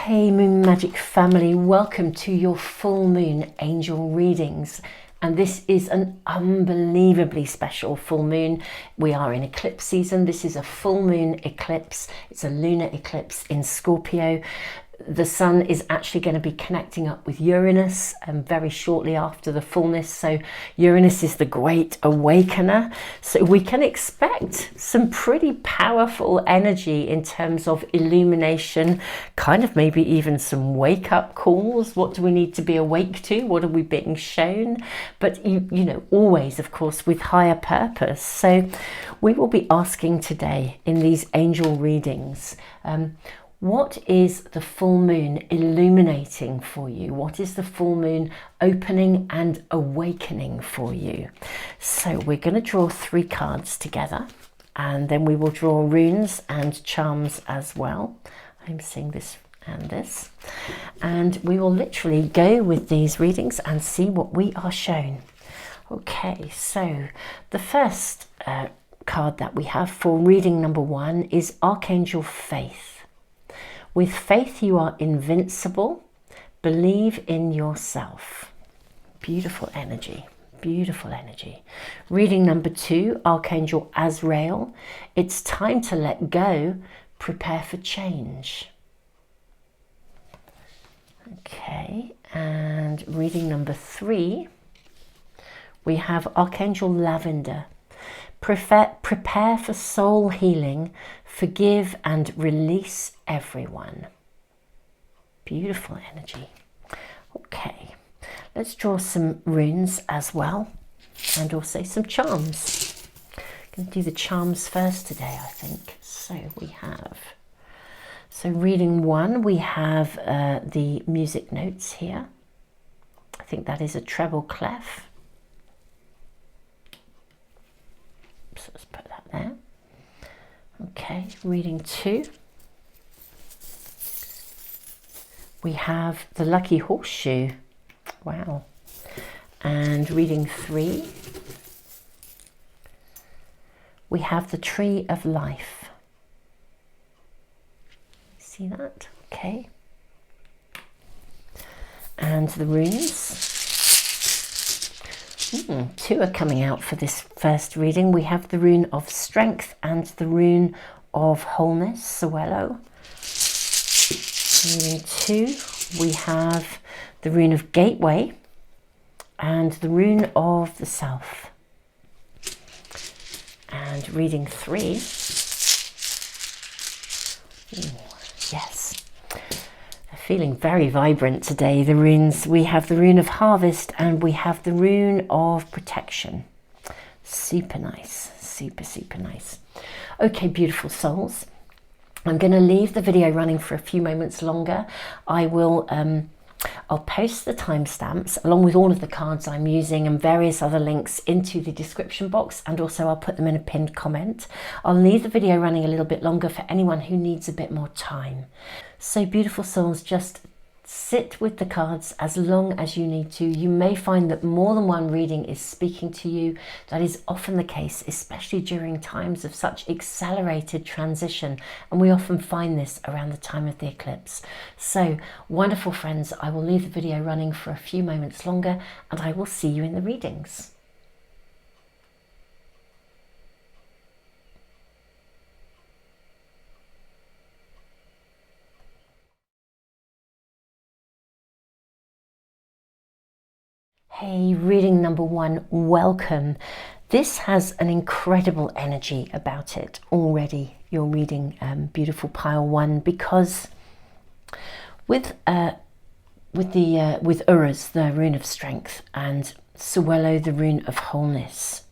Hey Moon Magic family, welcome to your full moon angel readings. And this is an unbelievably special full moon. We are in eclipse season. This is a full moon eclipse. It's a lunar eclipse in Scorpio. The sun is actually going to be connecting up with Uranus very shortly after the fullness. So Uranus is the great awakener. So we can expect some pretty powerful energy in terms of illumination, kind of maybe even some wake up calls. What do we need to be awake to? What are we being shown? But you know, always, of course, with higher purpose. So we will be asking today in these angel readings, what is the full moon illuminating for you? What is the full moon opening and awakening for you? So we're going to draw 3 cards together, and then we will draw runes and charms as well. I'm seeing this and this. And we will literally go with these readings and see what we are shown. Okay, so the first card that we have for reading number 1 is Archangel Faith. With faith, you are invincible. Believe in yourself. Beautiful energy. Beautiful energy. Reading number 2, Archangel Azrael. It's time to let go. Prepare for change. Okay. And reading number 3, we have Archangel Lavender. Prepare for soul healing. Forgive and release everyone. Beautiful energy. Okay, let's draw some runes as well, and also some charms. Going to do the charms first today, I think. So we have, reading 1, we have the music notes here. I think that is a treble clef. So let's put that there. Okay, reading 2. We have the lucky horseshoe. Wow. And reading 3. We have the tree of life. See that? Okay. And the runes. 2 are coming out for this first reading. We have the rune of strength and the rune of wholeness, Suelo. Reading 2, we have the rune of gateway and the rune of the self. And reading 3, yes. Feeling very vibrant today. The runes, we have the rune of harvest and we have the rune of protection. Super nice, super nice. Okay, beautiful souls, I'm going to leave the video running for a few moments longer. I'll post the timestamps along with all of the cards I'm using and various other links into the description box, and also I'll put them in a pinned comment. I'll leave the video running a little bit longer for anyone who needs a bit more time. So beautiful souls, just sit with the cards as long as you need to. You may find that more than one reading is speaking to you. That is often the case, especially during times of such accelerated transition. And we often find this around the time of the eclipse. So wonderful friends, I will leave the video running for a few moments longer and I will see you in the readings. Hey, reading number 1, welcome. This has an incredible energy about it already. You're reading beautiful pile 1, because with Uruz, the rune of strength, and Suelo, the rune of wholeness,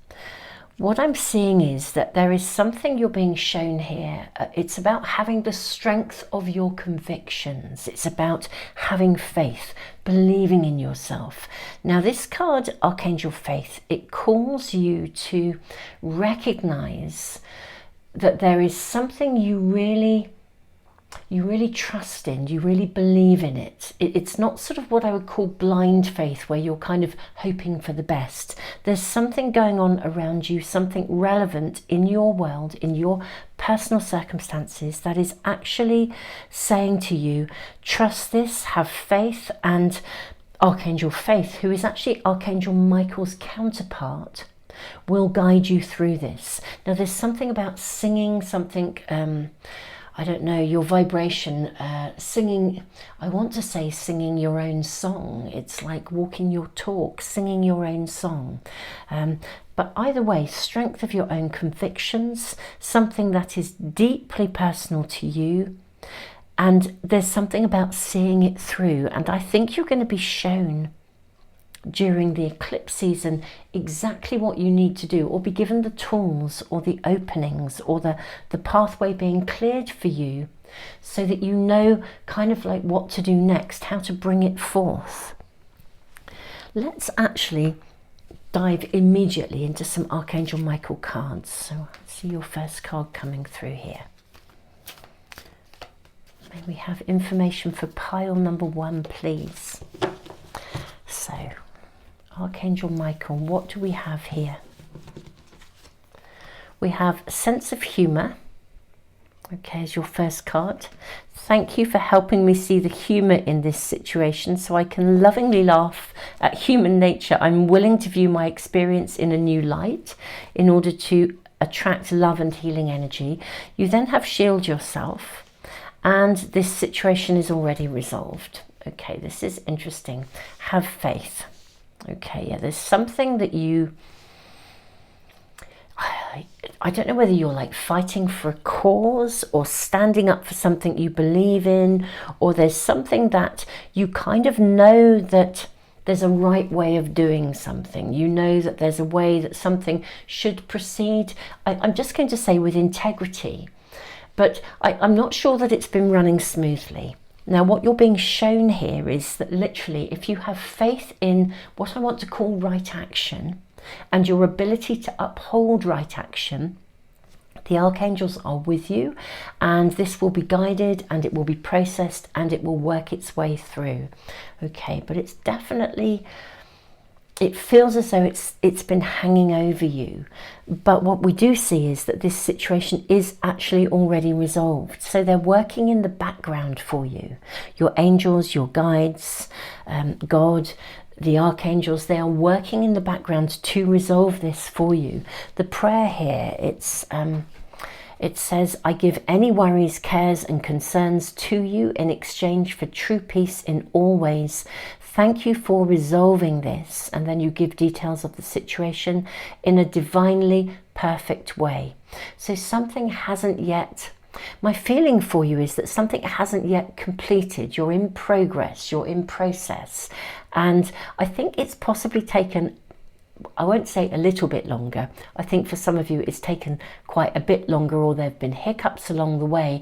what I'm seeing is that there is something you're being shown here. It's about having the strength of your convictions. It's about having faith, believing in yourself. Now this card, Archangel Faith, it calls you to recognize that there is something you really you really trust in, you really believe in it. It's not sort of what I would call blind faith, where you're kind of hoping for the best. There's something going on around you, something relevant in your world, in your personal circumstances, that is actually saying to you, trust this, have faith. And Archangel Faith, who is actually Archangel Michael's counterpart, will guide you through this. Now, there's something about singing, something, I don't know, your vibration, singing, I want to say singing your own song. It's like walking your talk, singing your own song. But either way, strength of your own convictions, something that is deeply personal to you. And there's something about seeing it through. And I think you're going to be shown during the eclipse season exactly what you need to do, or be given the tools or the openings or the pathway being cleared for you, so that you know kind of like what to do next, how to bring it forth. Let's actually dive immediately into some Archangel Michael cards. So I see your first card coming through here. May we have information for pile number 1, please. So Archangel Michael, what do we have here? We have sense of humour. Okay, as your first card. Thank you for helping me see the humour in this situation, so I can lovingly laugh at human nature. I'm willing to view my experience in a new light in order to attract love and healing energy. You then have shield yourself, and this situation is already resolved. Okay, this is interesting. Have faith. Okay, yeah, there's something that you, I don't know whether you're like fighting for a cause or standing up for something you believe in, or there's something that you kind of know that there's a right way of doing something. You know that there's a way that something should proceed. I'm just going to say with integrity, but I'm not sure that it's been running smoothly. Now, what you're being shown here is that literally, if you have faith in what I want to call right action and your ability to uphold right action, the archangels are with you, and this will be guided and it will be processed and it will work its way through. Okay, but it's definitely, it feels as though it's been hanging over you. But what we do see is that this situation is actually already resolved. So they're working in the background for you. Your angels, your guides, God, the archangels, they are working in the background to resolve this for you. The prayer here, it says, I give any worries, cares and concerns to you in exchange for true peace in all ways. Thank you for resolving this. And then you give details of the situation in a divinely perfect way. So something hasn't yet, my feeling for you is that something hasn't yet completed. You're in progress, you're in process. And I think it's possibly taken, I won't say a little bit longer. I think for some of you it's taken quite a bit longer, or there have been hiccups along the way,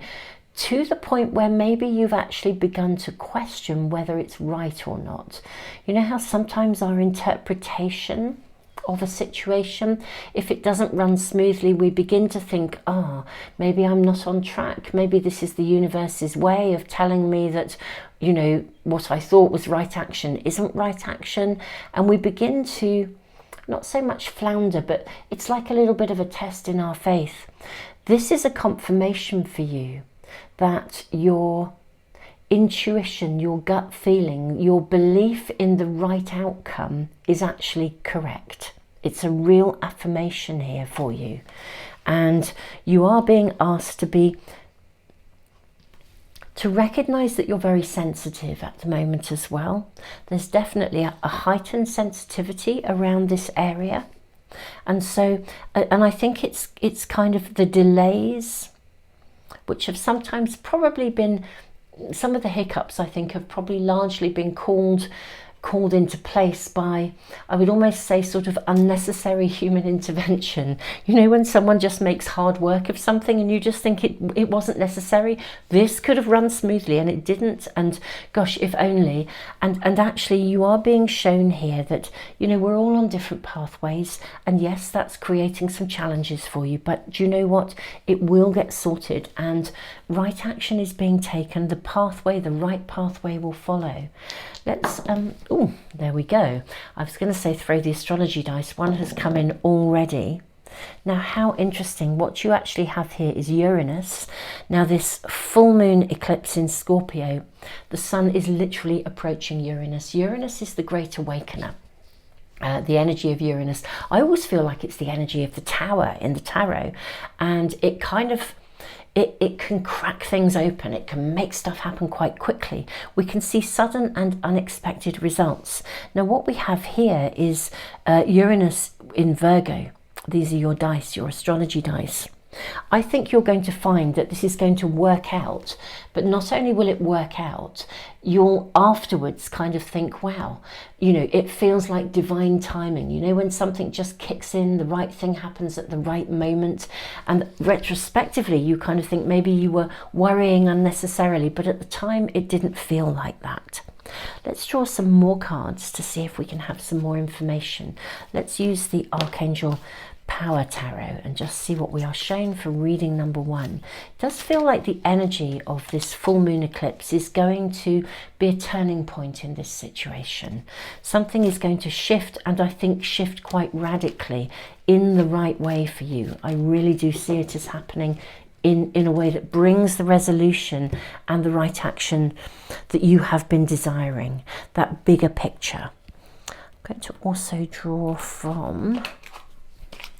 to the point where maybe you've actually begun to question whether it's right or not. You know how sometimes our interpretation of a situation, if it doesn't run smoothly, we begin to think, maybe I'm not on track. Maybe this is the universe's way of telling me that, you know, what I thought was right action isn't right action. And we begin to not so much flounder, but it's like a little bit of a test in our faith. This is a confirmation for you that your intuition, your gut feeling, your belief in the right outcome is actually correct. It's a real affirmation here for you. And you are being asked to recognize that you're very sensitive at the moment as well. There's definitely a heightened sensitivity around this area. And so, and I think it's kind of the delays, which have sometimes probably been, some of the hiccups I think have probably largely been called into place by, I would almost say, sort of unnecessary human intervention. You know, when someone just makes hard work of something and you just think it wasn't necessary. This could have run smoothly and it didn't, and gosh, if only. And actually you are being shown here that, you know, we're all on different pathways, and yes, that's creating some challenges for you, but do you know what? It will get sorted, and right action is being taken. The pathway, the right pathway will follow. Let's, oh, there we go. I was going to say throw the astrology dice. One has come in already. Now, how interesting. What you actually have here is Uranus. Now, this full moon eclipse in Scorpio, the sun is literally approaching Uranus. Uranus is the great awakener. The energy of Uranus. I always feel like it's the energy of the tower in the tarot, and it kind of, it can crack things open. It can make stuff happen quite quickly. We can see sudden and unexpected results. Now, what we have here is Uranus in Virgo. These are your dice, your astrology dice. I think you're going to find that this is going to work out, but not only will it work out, you'll afterwards kind of think, wow, you know, it feels like divine timing. You know, when something just kicks in, the right thing happens at the right moment, and retrospectively you kind of think maybe you were worrying unnecessarily, but at the time it didn't feel like that. Let's draw some more cards to see if we can have some more information. Let's use the Archangel Power Tarot and just see what we are shown for reading number 1. It does feel like the energy of this full moon eclipse is going to be a turning point in this situation. Something is going to shift, and I think shift quite radically in the right way for you. I really do see it as happening in a way that brings the resolution and the right action that you have been desiring, that bigger picture. I'm going to also draw from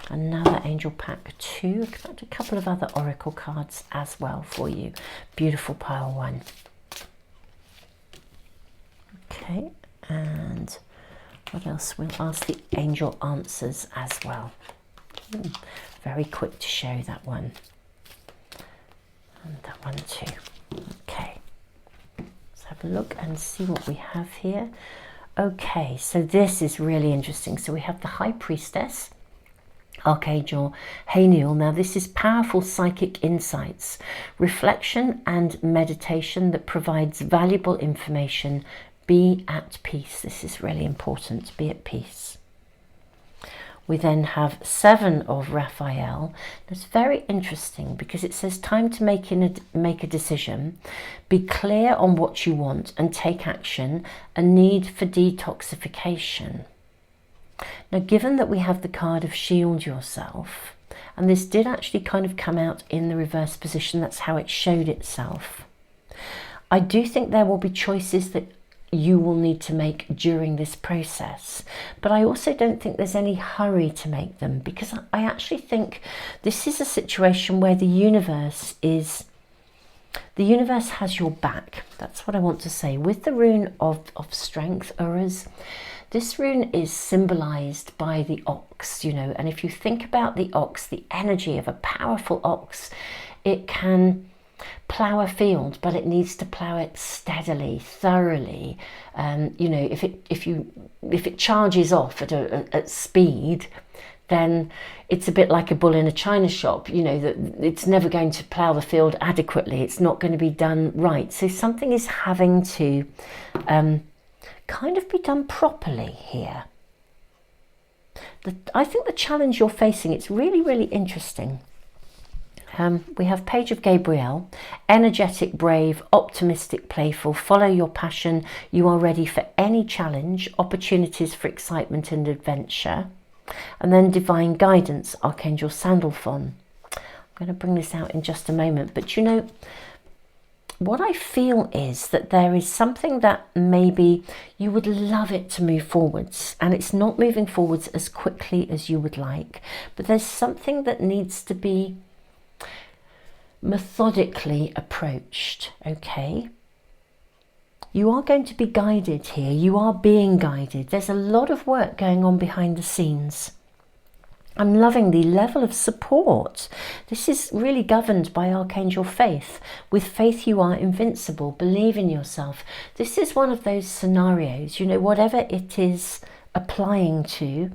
another angel pack 2, a couple of other oracle cards as well for you. Beautiful pile 1. Okay, and what else? We'll ask the angel answers as well. Very quick to show that one. And that one too. Okay, let's have a look and see what we have here. Okay, so this is really interesting. So we have the High Priestess, Archangel Haniel. Now this is powerful psychic insights, reflection and meditation that provides valuable information. Be at peace. This is really important. Be at peace. We then have 7 of Raphael. That's very interesting because it says time to make a decision, be clear on what you want and take action, a need for detoxification. Now, given that we have the card of shield yourself, and this did actually kind of come out in the reverse position, that's how it showed itself. I do think there will be choices that you will need to make during this process, but I also don't think there's any hurry to make them, because I actually think this is a situation where the universe has your back. That's what I want to say. With the rune of strength, Uras, this rune is symbolized by the ox, you know, and if you think about the ox, the energy of a powerful ox, it can plough a field, but it needs to plough it steadily, thoroughly. You know, if it charges off at speed, then it's a bit like a bull in a china shop. You know, that it's never going to plough the field adequately. It's not going to be done right. So something is having to kind of be done properly here. I think the challenge you're facing, it's really, really interesting. We have Page of Gabriel, energetic, brave, optimistic, playful, follow your passion. You are ready for any challenge, opportunities for excitement and adventure. And then divine guidance, Archangel Sandalphon. I'm going to bring this out in just a moment. But you know, what I feel is that there is something that maybe you would love it to move forwards, and it's not moving forwards as quickly as you would like. But there's something that needs to be methodically approached, okay? You are going to be guided here. You are being guided. There's a lot of work going on behind the scenes. I'm loving the level of support. This is really governed by Archangel Faith. With faith, you are invincible. Believe in yourself. This is one of those scenarios, you know, whatever it is applying to,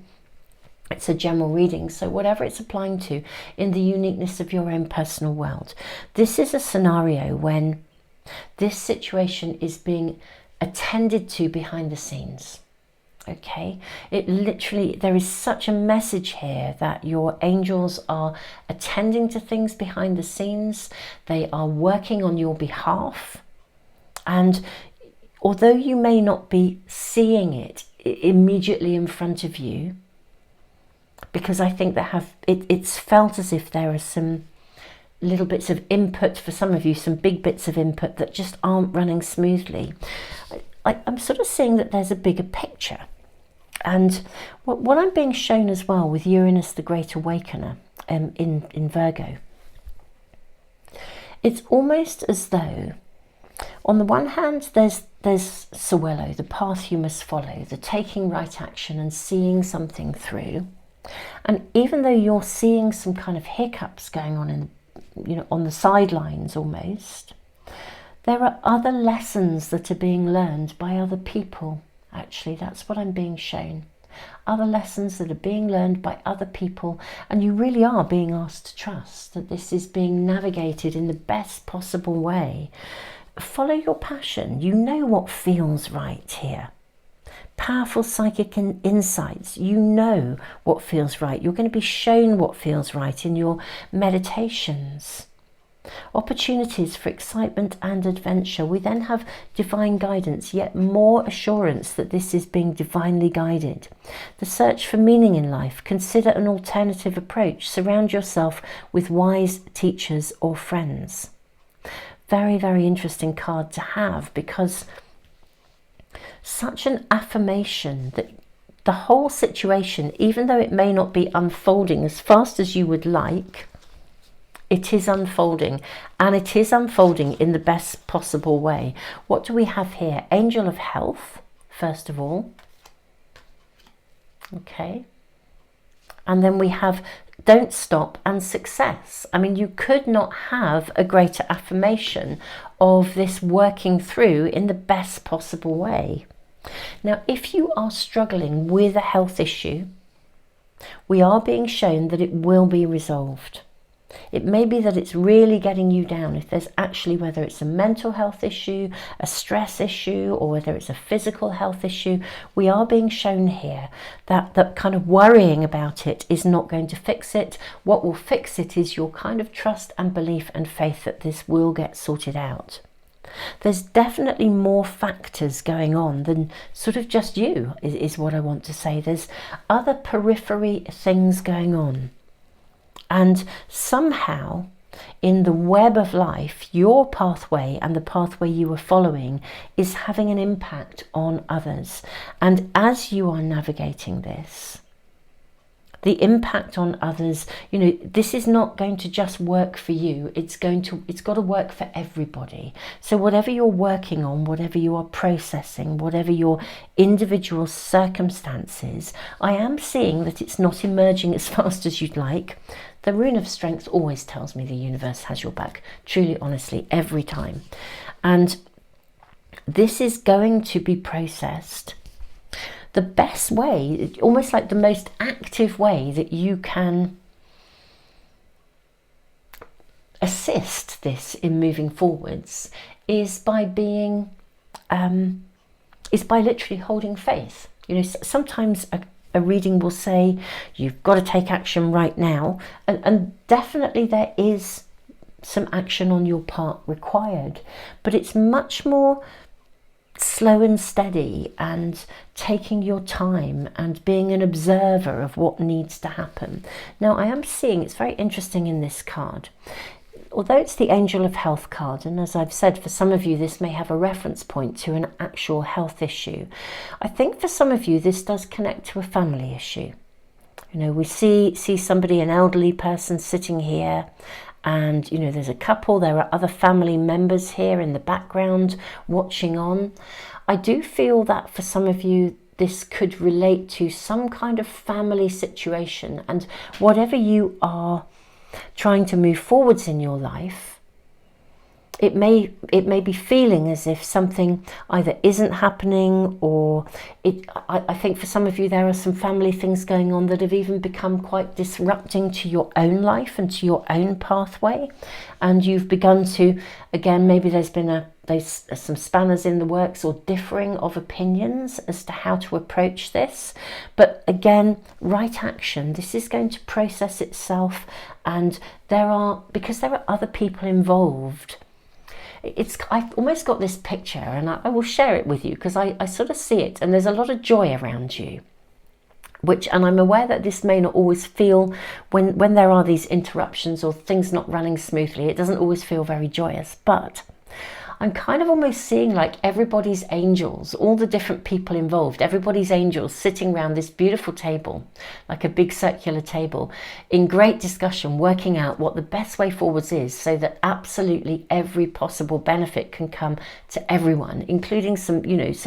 it's a general reading, so whatever it's applying to in the uniqueness of your own personal world. This is a scenario when this situation is being attended to behind the scenes. Okay, it literally, there is such a message here that your angels are attending to things behind the scenes. They are working on your behalf. And although you may not be seeing it immediately in front of you, because I think it's felt as if there are some little bits of input for some of you, some big bits of input that just aren't running smoothly. I'm sort of seeing that there's a bigger picture. And what I'm being shown as well with Uranus, the Great Awakener, in Virgo, it's almost as though, on the one hand, there's Sawello, the path you must follow, the taking right action and seeing something through. And even though you're seeing some kind of hiccups going on on the sidelines almost, there are other lessons that are being learned by other people. Actually, that's what I'm being shown. Other lessons that are being learned by other people, and you really are being asked to trust that this is being navigated in the best possible way. Follow your passion. You know what feels right here. Powerful psychic insights. You know what feels right. You're going to be shown what feels right in your meditations. Opportunities for excitement and adventure. We then have divine guidance, yet more assurance that this is being divinely guided. The search for meaning in life. Consider an alternative approach. Surround yourself with wise teachers or friends. Very, very interesting card to have, because such an affirmation that the whole situation, even though it may not be unfolding as fast as you would like, it is unfolding, and it is unfolding in the best possible way. What do we have here? Angel of Health, first of all. Okay. And then we have Don't Stop and Success. I mean, you could not have a greater affirmation of this working through in the best possible way. Now, if you are struggling with a health issue, we are being shown that it will be resolved. It may be that it's really getting you down. If there's actually, whether it's a mental health issue, a stress issue, or whether it's a physical health issue, we are being shown here that that kind of worrying about it is not going to fix it. What will fix it is your kind of trust and belief and faith that this will get sorted out. There's definitely more factors going on than sort of just you, is what I want to say. There's other periphery things going on. And somehow, in the web of life, your pathway and the pathway you are following is having an impact on others. And as you are navigating this, the impact on others, this is not going to just work for you. It's got to work for everybody. So whatever you're working on, whatever you are processing, whatever your individual circumstances, I am seeing that it's not emerging as fast as you'd like. The Rune of Strength always tells me the universe has your back, truly, honestly, every time. And this is going to be processed. The best way, almost like the most active way that you can assist this in moving forwards is by being, is by literally holding faith. Sometimes a reading will say, you've got to take action right now. And definitely there is some action on your part required, but it's much more slow and steady and taking your time and being an observer of what needs to happen. Now, I am seeing, it's very interesting in this card, although it's the Angel of Health card, and as I've said, for some of you this may have a reference point to an actual health issue. I think for some of you this does connect to a family issue. We see somebody, an elderly person sitting here, and there's a couple, there are other family members here in the background watching on. I do feel that for some of you this could relate to some kind of family situation, and whatever you are trying to move forwards in your life, it may be feeling as if something either isn't happening, or I think for some of you there are some family things going on that have even become quite disrupting to your own life and to your own pathway, and you've begun to, again, maybe there's been some spanners in the works or differing of opinions as to how to approach this. But again, right action. This is going to process itself, and because there are other people involved. I've almost got this picture, and I will share it with you because I sort of see it, and there's a lot of joy around you. And I'm aware that this may not always feel, when there are these interruptions or things not running smoothly, it doesn't always feel very joyous, but I'm kind of almost seeing like everybody's angels, all the different people involved, everybody's angels sitting around this beautiful table, like a big circular table, in great discussion, working out what the best way forwards is, so that absolutely every possible benefit can come to everyone, including some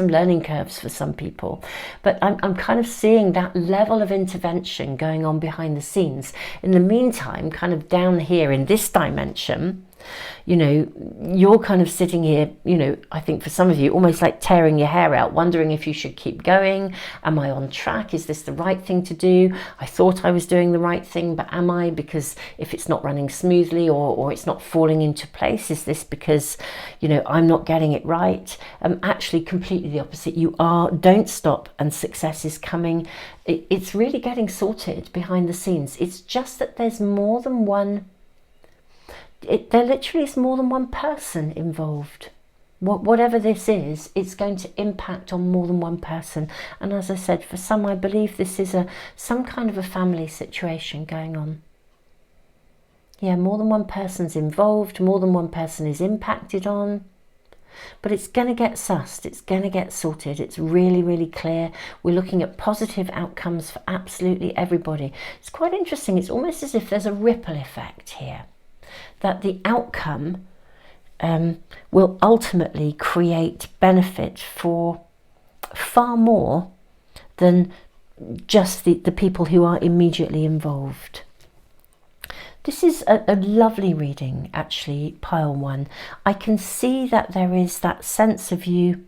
learning curves for some people. But I'm kind of seeing that level of intervention going on behind the scenes. In the meantime, kind of down here in this dimension, you're kind of sitting here, I think for some of you, almost like tearing your hair out, wondering if you should keep going. Am I on track? Is this the right thing to do? I thought I was doing the right thing, but am I? Because if it's not running smoothly or it's not falling into place, is this because, I'm not getting it right? Actually, completely the opposite. You are. Don't stop, and success is coming. It's really getting sorted behind the scenes. It's just that there's more than one. There literally is more than one person involved. Whatever this is, it's going to impact on more than one person. And as I said, for some, I believe this is some kind of a family situation going on. Yeah, more than one person's involved, more than one person is impacted on. But it's going to get sussed, it's going to get sorted. It's really, really clear. We're looking at positive outcomes for absolutely everybody. It's quite interesting. It's almost as if there's a ripple effect here, that the outcome will ultimately create benefit for far more than just the people who are immediately involved. This is a lovely reading, actually, pile one. I can see that there is that sense of you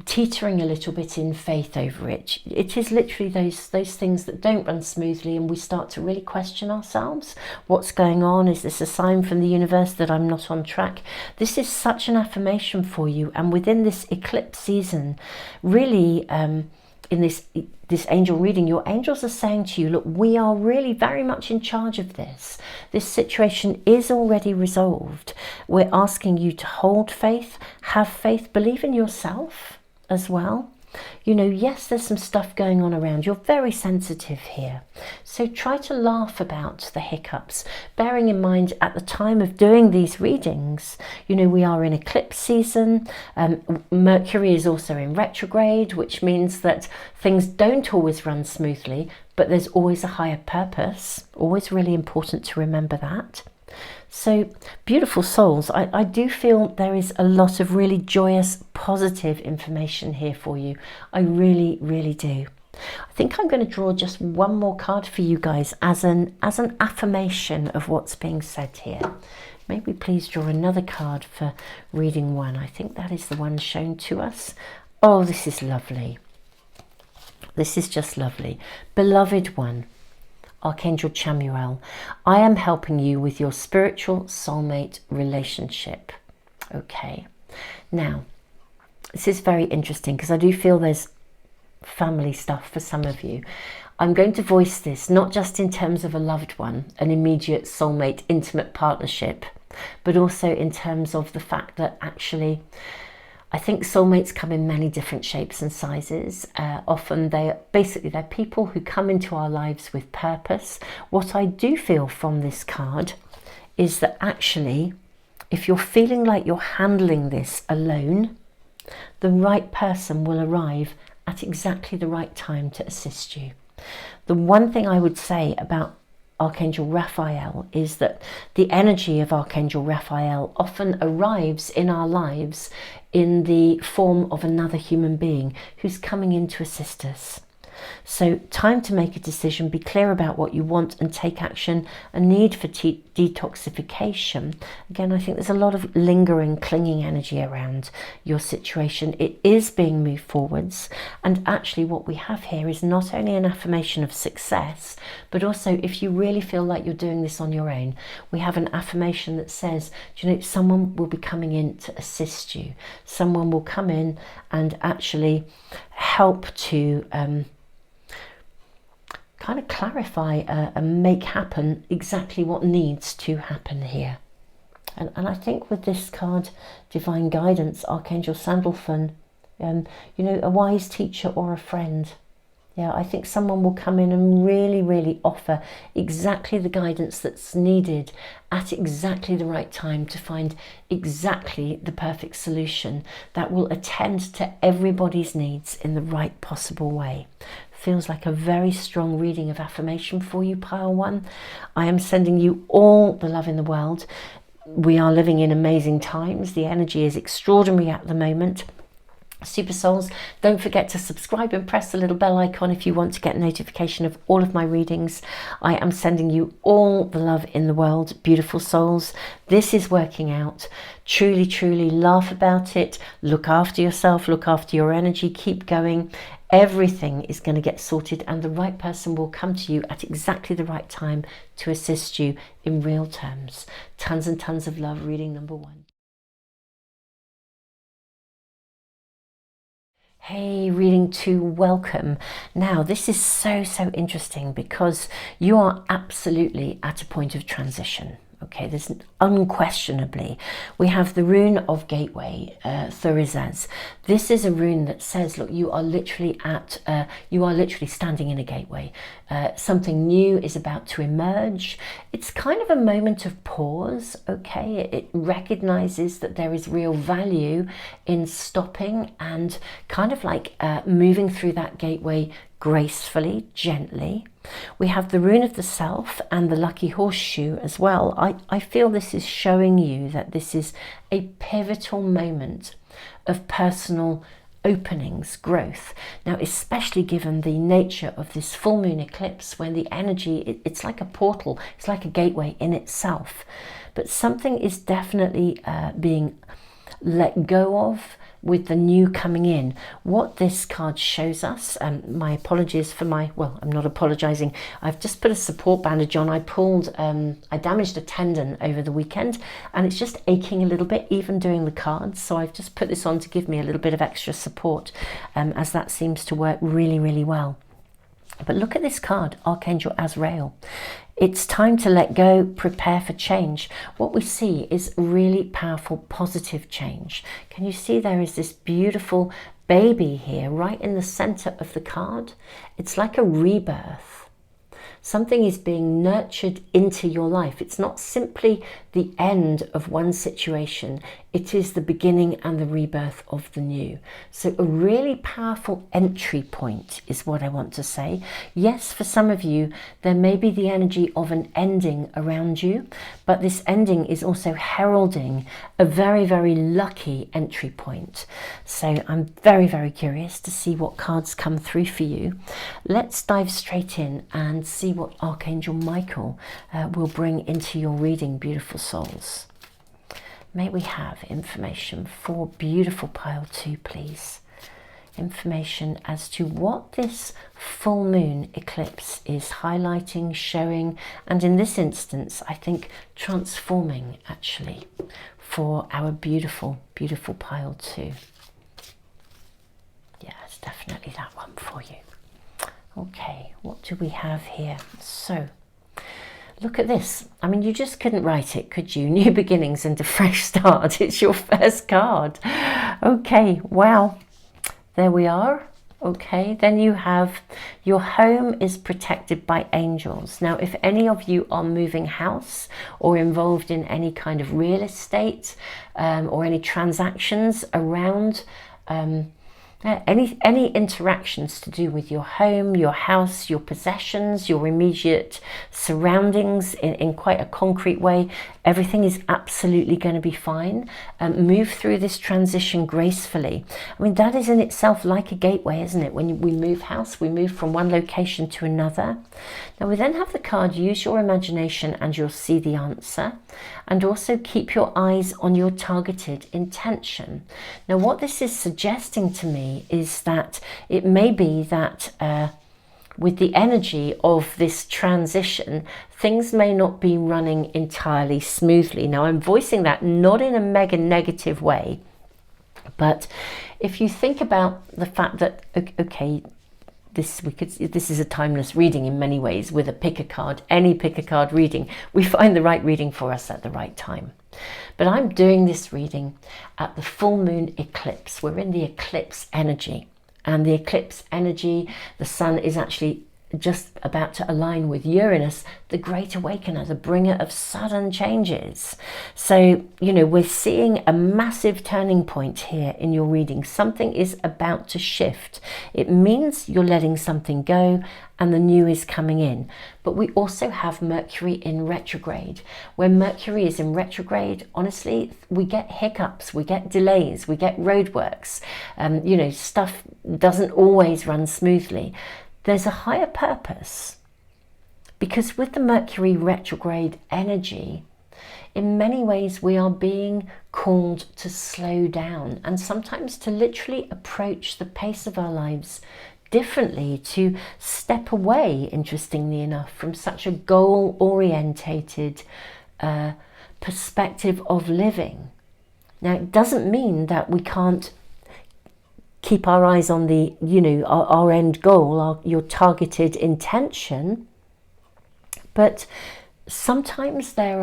teetering a little bit in faith over it. It is literally those things that don't run smoothly, and we start to really question ourselves. What's going on? Is this a sign from the universe that I'm not on track? This is such an affirmation for you, and within this eclipse season, really, in this angel reading, your angels are saying to you, look, we are really very much in charge of this. This situation is already resolved. We're asking you to hold faith, have faith, believe in yourself as well. Yes, there's some stuff going on around. You're very sensitive here. So try to laugh about the hiccups, bearing in mind at the time of doing these readings, we are in eclipse season. Mercury is also in retrograde, which means that things don't always run smoothly, but there's always a higher purpose. Always really important to remember that. So, beautiful souls, I do feel there is a lot of really joyous, positive information here for you. I really, really do. I think I'm going to draw just one more card for you guys as an affirmation of what's being said here. Maybe please draw another card for reading one. I think that is the one shown to us. Oh, this is lovely. This is just lovely. Beloved one, Archangel Chamuel, I am helping you with your spiritual soulmate relationship. Okay, now this is very interesting because I do feel there's family stuff for some of you. I'm going to voice this not just in terms of a loved one, an immediate soulmate, intimate partnership, but also in terms of the fact that actually I think soulmates come in many different shapes and sizes. Often they're people who come into our lives with purpose. What I do feel from this card is that actually, if you're feeling like you're handling this alone, the right person will arrive at exactly the right time to assist you. The one thing I would say about Archangel Raphael is that the energy of Archangel Raphael often arrives in our lives in the form of another human being who's coming in to assist us. So time to make a decision, be clear about what you want and take action. A need for detoxification. Again, I think there's a lot of lingering, clinging energy around your situation. It is being moved forwards. And actually what we have here is not only an affirmation of success, but also if you really feel like you're doing this on your own, we have an affirmation that says, do you know, someone will be coming in to assist you. Someone will come in and actually help to kind of clarify and make happen exactly what needs to happen here. And I think with this card, Divine Guidance, Archangel Sandalphon, you know, a wise teacher or a friend. Yeah, I think someone will come in and really, really offer exactly the guidance that's needed at exactly the right time to find exactly the perfect solution that will attend to everybody's needs in the right possible way. Feels like a very strong reading of affirmation for you, pile one. I am sending you all the love in the world. We are living in amazing times. The energy is extraordinary at the moment. Super souls, don't forget to subscribe and press the little bell icon if you want to get notification of all of my readings. I am sending you all the love in the world, beautiful souls. This is working out. Truly, truly laugh about it. Look after yourself, look after your energy, keep going. Everything is going to get sorted and the right person will come to you at exactly the right time to assist you in real terms. Tons and tons of love, reading number one. Hey, reading two, welcome. Now, this is so interesting because you are absolutely at a point of transition. Okay, there's unquestionably, we have the rune of gateway, Thurizaz. This is a rune that says, look, you are literally standing in a gateway. Something new is about to emerge. It's kind of a moment of pause, okay? It recognizes that there is real value in stopping and kind of like moving through that gateway gracefully, gently. We have the rune of the self and the lucky horseshoe as well. I feel this is showing you that this is a pivotal moment of personal openings, growth. Now, especially given the nature of this full moon eclipse, when the energy, it's like a portal, it's like a gateway in itself. But something is definitely being let go of with the new coming in. What this card shows us, my apologies for my, well, I'm not apologizing, I've just put a support bandage on. I damaged a tendon over the weekend and it's just aching a little bit even doing the cards, so I've just put this on to give me a little bit of extra support, as that seems to work really well. But look at this card, Archangel Azrael. It's time to let go, prepare for change. What we see is really powerful, positive change. Can you see there is this beautiful baby here right in the center of the card? It's like a rebirth. Something is being nurtured into your life. It's not simply the end of one situation. It is the beginning and the rebirth of the new. So a really powerful entry point is what I want to say. Yes, for some of you, there may be the energy of an ending around you, but this ending is also heralding a very lucky entry point. So I'm very curious to see what cards come through for you. Let's dive straight in and see what Archangel Michael will bring into your reading, beautiful souls. May we have information for beautiful pile two, please. Information as to what this full moon eclipse is highlighting, showing, and in this instance, I think transforming actually for our beautiful pile two. Yeah, it's definitely that one for you. Okay, what do we have here? So, look at this. I mean, you just couldn't write it, could you? New beginnings and a fresh start. It's your first card. Okay, wow. There we are. Okay, then you have your home is protected by angels. Now, if any of you are moving house or involved in any kind of real estate or any transactions around any interactions to do with your home, your house, your possessions, your immediate surroundings in quite a concrete way, everything is absolutely going to be fine. Move through this transition gracefully. I mean, that is in itself like a gateway, isn't it? When we move house, we move from one location to another. Now we then have the card, use your imagination and you'll see the answer. And also keep your eyes on your targeted intention. Now what this is suggesting to me is that it may be that with the energy of this transition, things may not be running entirely smoothly. Now I'm voicing that not in a mega negative way, but if you think about the fact that, okay, this is a timeless reading in many ways. With a pick a card, any pick a card reading, we find the right reading for us at the right time. But I'm doing this reading at the full moon eclipse. We're in the eclipse energy, and the eclipse energy, the sun is actually just about to align with Uranus, the great awakener, the bringer of sudden changes. So, you know, we're seeing a massive turning point here in your reading. Something is about to shift. It means you're letting something go and the new is coming in. But we also have Mercury in retrograde. When Mercury is in retrograde, honestly, we get hiccups, we get delays, we get roadworks. You know, stuff doesn't always run smoothly. There's a higher purpose, because with the Mercury retrograde energy, in many ways we are being called to slow down and sometimes to literally approach the pace of our lives differently, to step away, interestingly enough, from such a goal-orientated perspective of living. Now, it doesn't mean that we can't keep our eyes on the, you know, our end goal, your targeted intention, but sometimes there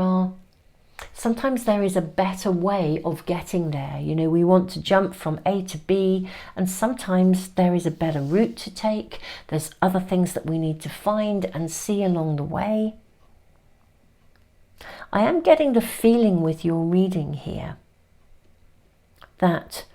is a better way of getting there. You know, we want to jump from A to B, and sometimes there is a better route to take. There's other things that we need to find and see along the way. I am getting the feeling with your reading here that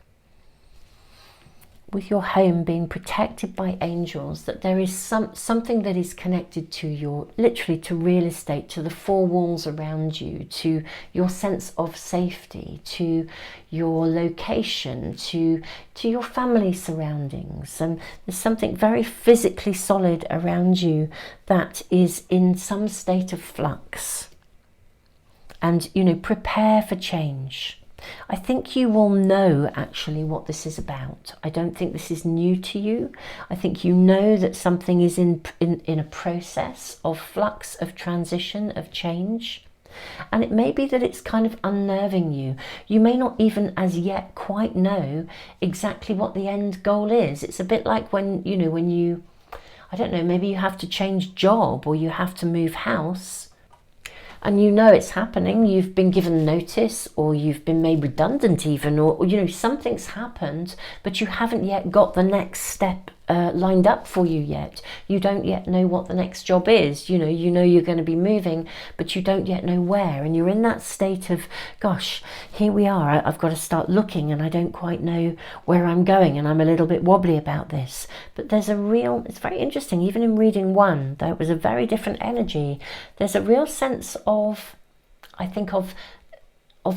with your home being protected by angels, that there is something that is connected to your, literally to real estate, to the four walls around you, to your sense of safety, to your location, to your family surroundings. And there's something very physically solid around you that is in some state of flux. And, you know, prepare for change. I think you will know actually what this is about. I don't think this is new to you. I think you know that something is in a process of flux, of transition, of change. And it may be that it's kind of unnerving you. You may not even as yet quite know exactly what the end goal is. It's a bit like when you, I don't know, maybe you have to change job or you have to move house. And you know it's happening, you've been given notice, or you've been made redundant even, or you know, something's happened, but you haven't yet got the next step lined up for you yet. You don't yet know what the next job is. You know you're going to be moving, but you don't yet know where. And you're in that state of, gosh, here we are. I've got to start looking and I don't quite know where I'm going and I'm a little bit wobbly about this. But there's it's very interesting, even in reading one, though it was a very different energy, there's a real sense of, I think, of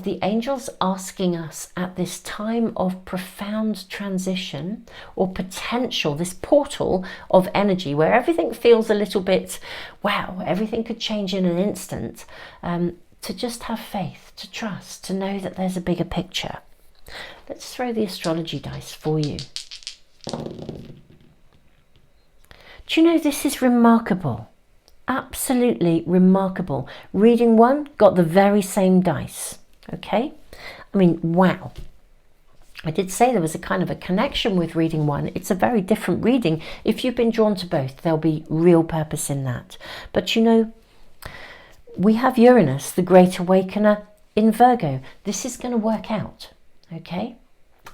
the angels asking us at this time of profound transition or potential, this portal of energy where everything feels a little bit, wow, everything could change in an instant, to just have faith, to trust, to know that there's a bigger picture. Let's throw the astrology dice for you. Do you know, this is remarkable? Absolutely remarkable. Reading one got the very same dice. Okay, I mean, wow. I did say there was a kind of a connection with reading one. It's a very different reading. If you've been drawn to both, there'll be real purpose in that. But you know, we have Uranus, the great awakener, in Virgo. This is going to work out, okay?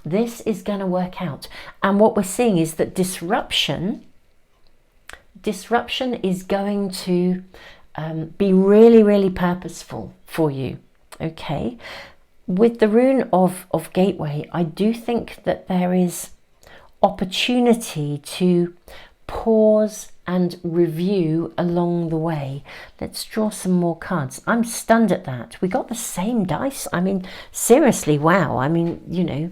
This is going to work out. And what we're seeing is that disruption is going to be really, really purposeful for you. Okay, with the rune of Gateway, I do think that there is opportunity to pause and review along the way. Let's draw some more cards. I'm stunned at that. We got the same dice. I mean, seriously, wow. I mean, you know,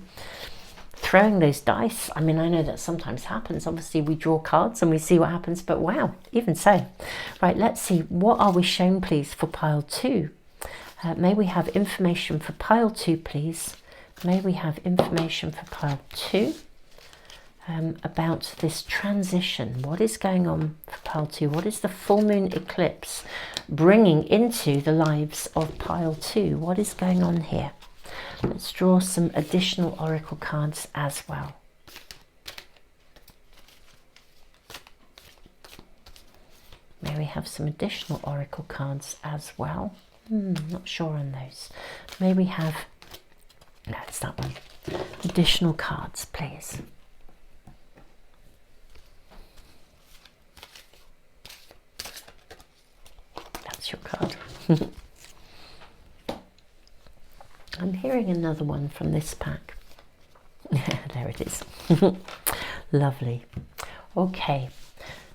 throwing those dice, I mean, I know that sometimes happens. Obviously, we draw cards and we see what happens, but wow, even so. Right, let's see. What are we shown, please, for pile 2? May we have information for pile 2, please? May we have information for pile 2 about this transition? What is going on for pile 2? What is the full moon eclipse bringing into the lives of pile 2? What is going on here? Let's draw some additional oracle cards as well. May we have some additional oracle cards as well? Not sure on those. May we have, no, it's that one. Additional cards, please. That's your card. I'm hearing another one from this pack. There it is. Lovely. Okay,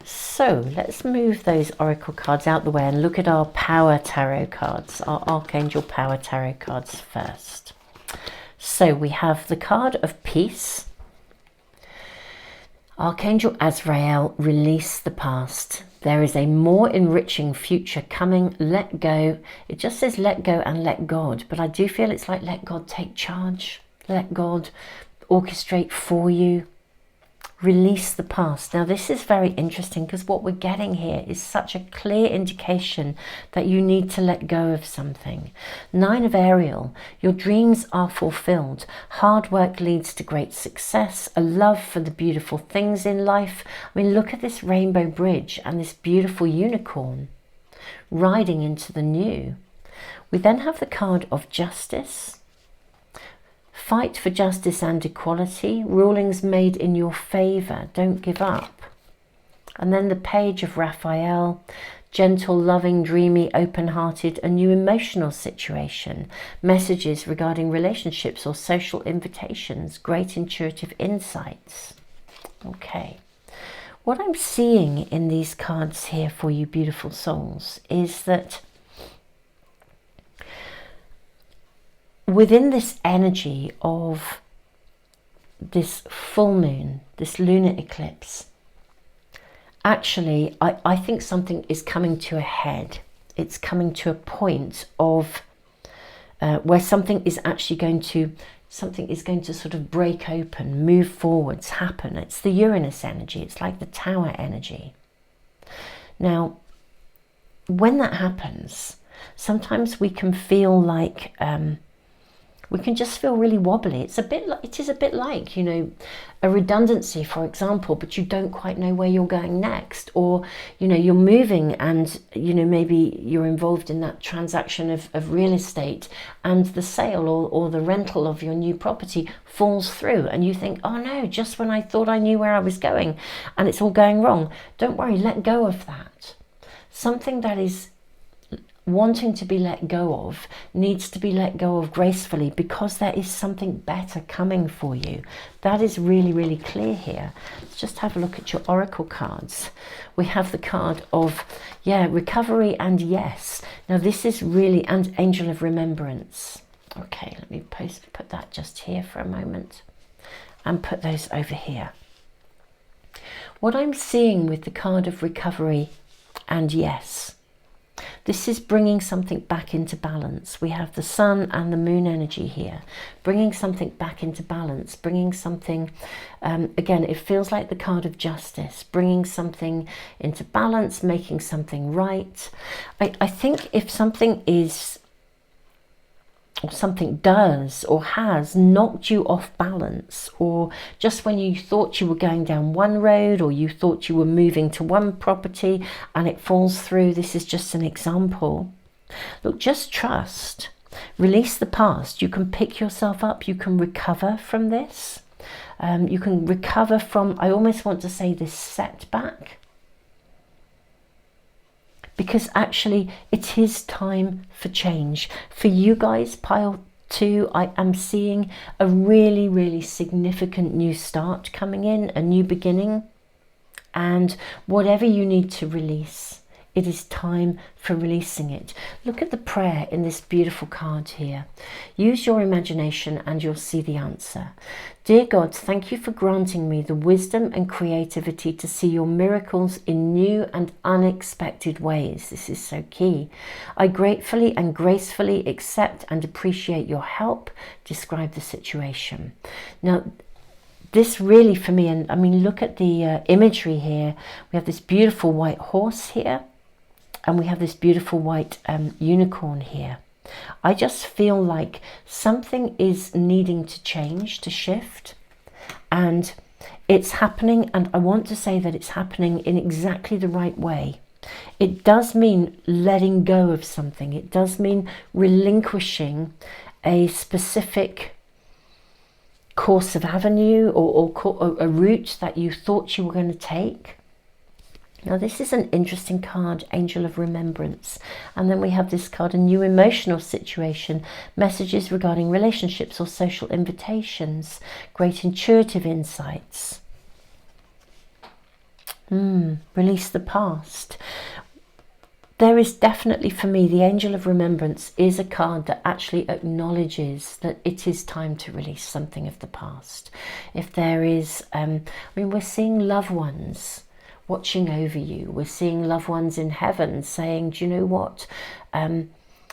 so let's move those oracle cards out the way and look at our power tarot cards, our Archangel power tarot cards first. So we have the card of peace. Archangel Azrael, release the past. There is a more enriching future coming. Let go. It just says let go and let God, but I do feel it's like let God take charge. Let God orchestrate for you. Release the past. Now this is very interesting because what we're getting here is such a clear indication that you need to let go of something. 9 of Ariel, your dreams are fulfilled. Hard work leads to great success. A love for the beautiful things in life. I mean, look at this rainbow bridge and this beautiful unicorn riding into the new. We then have the card of justice. Fight for justice and equality. Rulings made in your favour. Don't give up. And then the page of Raphael. Gentle, loving, dreamy, open-hearted. A new emotional situation. Messages regarding relationships or social invitations. Great intuitive insights. Okay. What I'm seeing in these cards here for you beautiful souls is that within this energy of this full moon, this lunar eclipse, actually, I think something is coming to a head. It's coming to a point of where something is actually going to sort of break open, move forwards, happen. It's the Uranus energy. It's like the tower energy. Now, when that happens, sometimes we can feel like we can just feel really wobbly. It is a bit like, you know, a redundancy, for example, but you don't quite know where you're going next, or, you know, you're moving and, you know, maybe you're involved in that transaction of real estate and the sale or the rental of your new property falls through and you think, oh no, just when I thought I knew where I was going and it's all going wrong. Don't worry, let go of that. Something that is wanting to be let go of needs to be let go of gracefully, because there is something better coming for you. That is really, really clear here. Let's just have a look at your oracle cards. We have the card of, recovery and yes. Now this is really an angel of remembrance. Okay, let me put that just here for a moment and put those over here. What I'm seeing with the card of recovery and yes, this is bringing something back into balance. We have the sun and the moon energy here, bringing something back into balance, bringing something, again, it feels like the card of justice, bringing something into balance, making something right. I think if something is, or something does or has knocked you off balance, or just when you thought you were going down one road, or you thought you were moving to one property and it falls through, this is just an example. Look, just trust. Release the past. You can pick yourself up. You can recover from this. You can recover from, I almost want to say, this setback. Because actually it is time for change. For you guys, pile 2, I am seeing a really, really significant new start coming in, a new beginning. And whatever you need to release, it is time for releasing it. Look at the prayer in this beautiful card here. Use your imagination and you'll see the answer. Dear God, thank you for granting me the wisdom and creativity to see your miracles in new and unexpected ways. This is so key. I gratefully and gracefully accept and appreciate your help. Describe the situation. Now, this really for me, and I mean, look at the imagery here. We have this beautiful white horse here. And we have this beautiful white unicorn here. I just feel like something is needing to change, to shift. And it's happening, and I want to say that it's happening in exactly the right way. It does mean letting go of something. It does mean relinquishing a specific course of avenue or a route that you thought you were going to take. Now this is an interesting card, Angel of Remembrance. And then we have this card, a new emotional situation, messages regarding relationships or social invitations, great intuitive insights. Release the past. There is definitely, for me, the Angel of Remembrance is a card that actually acknowledges that it is time to release something of the past. If there is, I mean, we're seeing loved ones watching over you. We're seeing loved ones in heaven saying, do you know what? You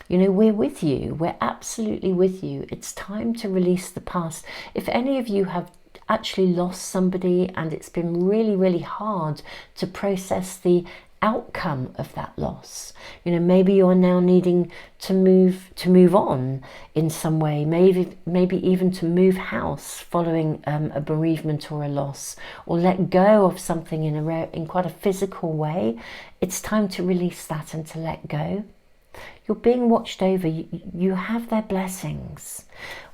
know, we're with you. We're absolutely with you. It's time to release the past. If any of you have actually lost somebody and it's been really, really hard to process the outcome of that loss, you know, maybe you're now needing to move on in some way, maybe even to move house following a bereavement or a loss, or let go of something in quite a physical way. It's time to release that and to let go. You're being watched over. You have their blessings.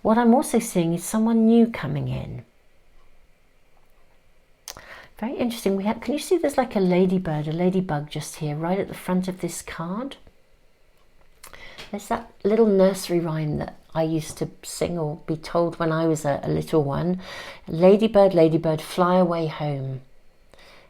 What I'm also seeing is someone new coming in. Very interesting. Can you see there's like a ladybird, a ladybug just here, right at the front of this card? There's that little nursery rhyme that I used to sing or be told when I was a little one. Ladybird, ladybird, fly away home.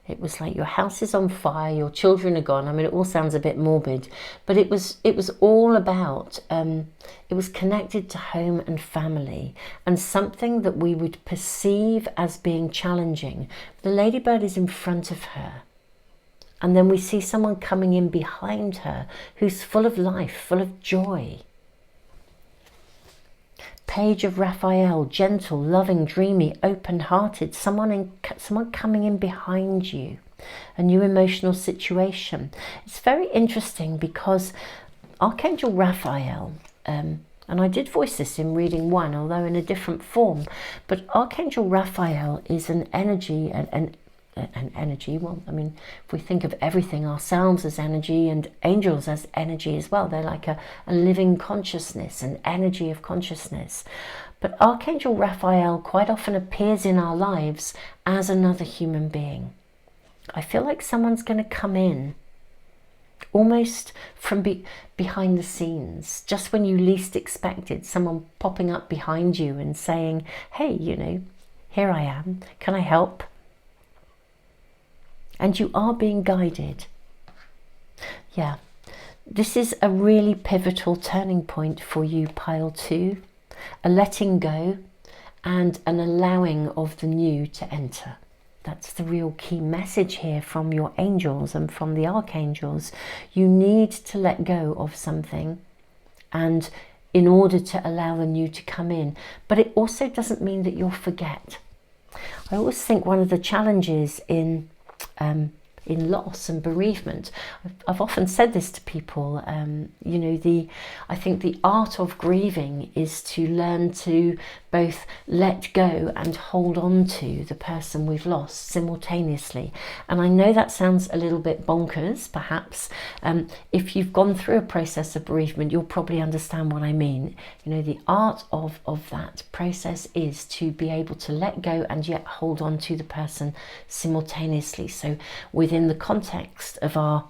It was like your house is on fire, your children are gone. I mean, it all sounds a bit morbid, but it was all about, it was connected to home and family and something that we would perceive as being challenging. The ladybird is in front of her. And then we see someone coming in behind her who's full of life, full of joy. Page of Raphael, gentle, loving, dreamy, open-hearted, someone coming in behind you, a new emotional situation. It's very interesting because Archangel Raphael, and I did voice this in reading 1, although in a different form, but Archangel Raphael is an energy, an energy. Well, I mean, if we think of everything, ourselves as energy and angels as energy as well, they're like a living consciousness, an energy of consciousness. But Archangel Raphael quite often appears in our lives as another human being. I feel like someone's going to come in almost from behind the scenes, just when you least expect it, someone popping up behind you and saying, hey, you know, here I am, can I help? And you are being guided. Yeah, this is a really pivotal turning point for you, pile 2. A letting go and an allowing of the new to enter. That's the real key message here from your angels and from the archangels. You need to let go of something, and in order to allow the new to come in. But it also doesn't mean that you'll forget. I always think one of the challenges in loss and bereavement, I've often said this to people, you know, I think the art of grieving is to learn to both let go and hold on to the person we've lost simultaneously. And I know that sounds a little bit bonkers, perhaps. If you've gone through a process of bereavement, you'll probably understand what I mean. You know, the art of that process is to be able to let go and yet hold on to the person simultaneously. So within the context of our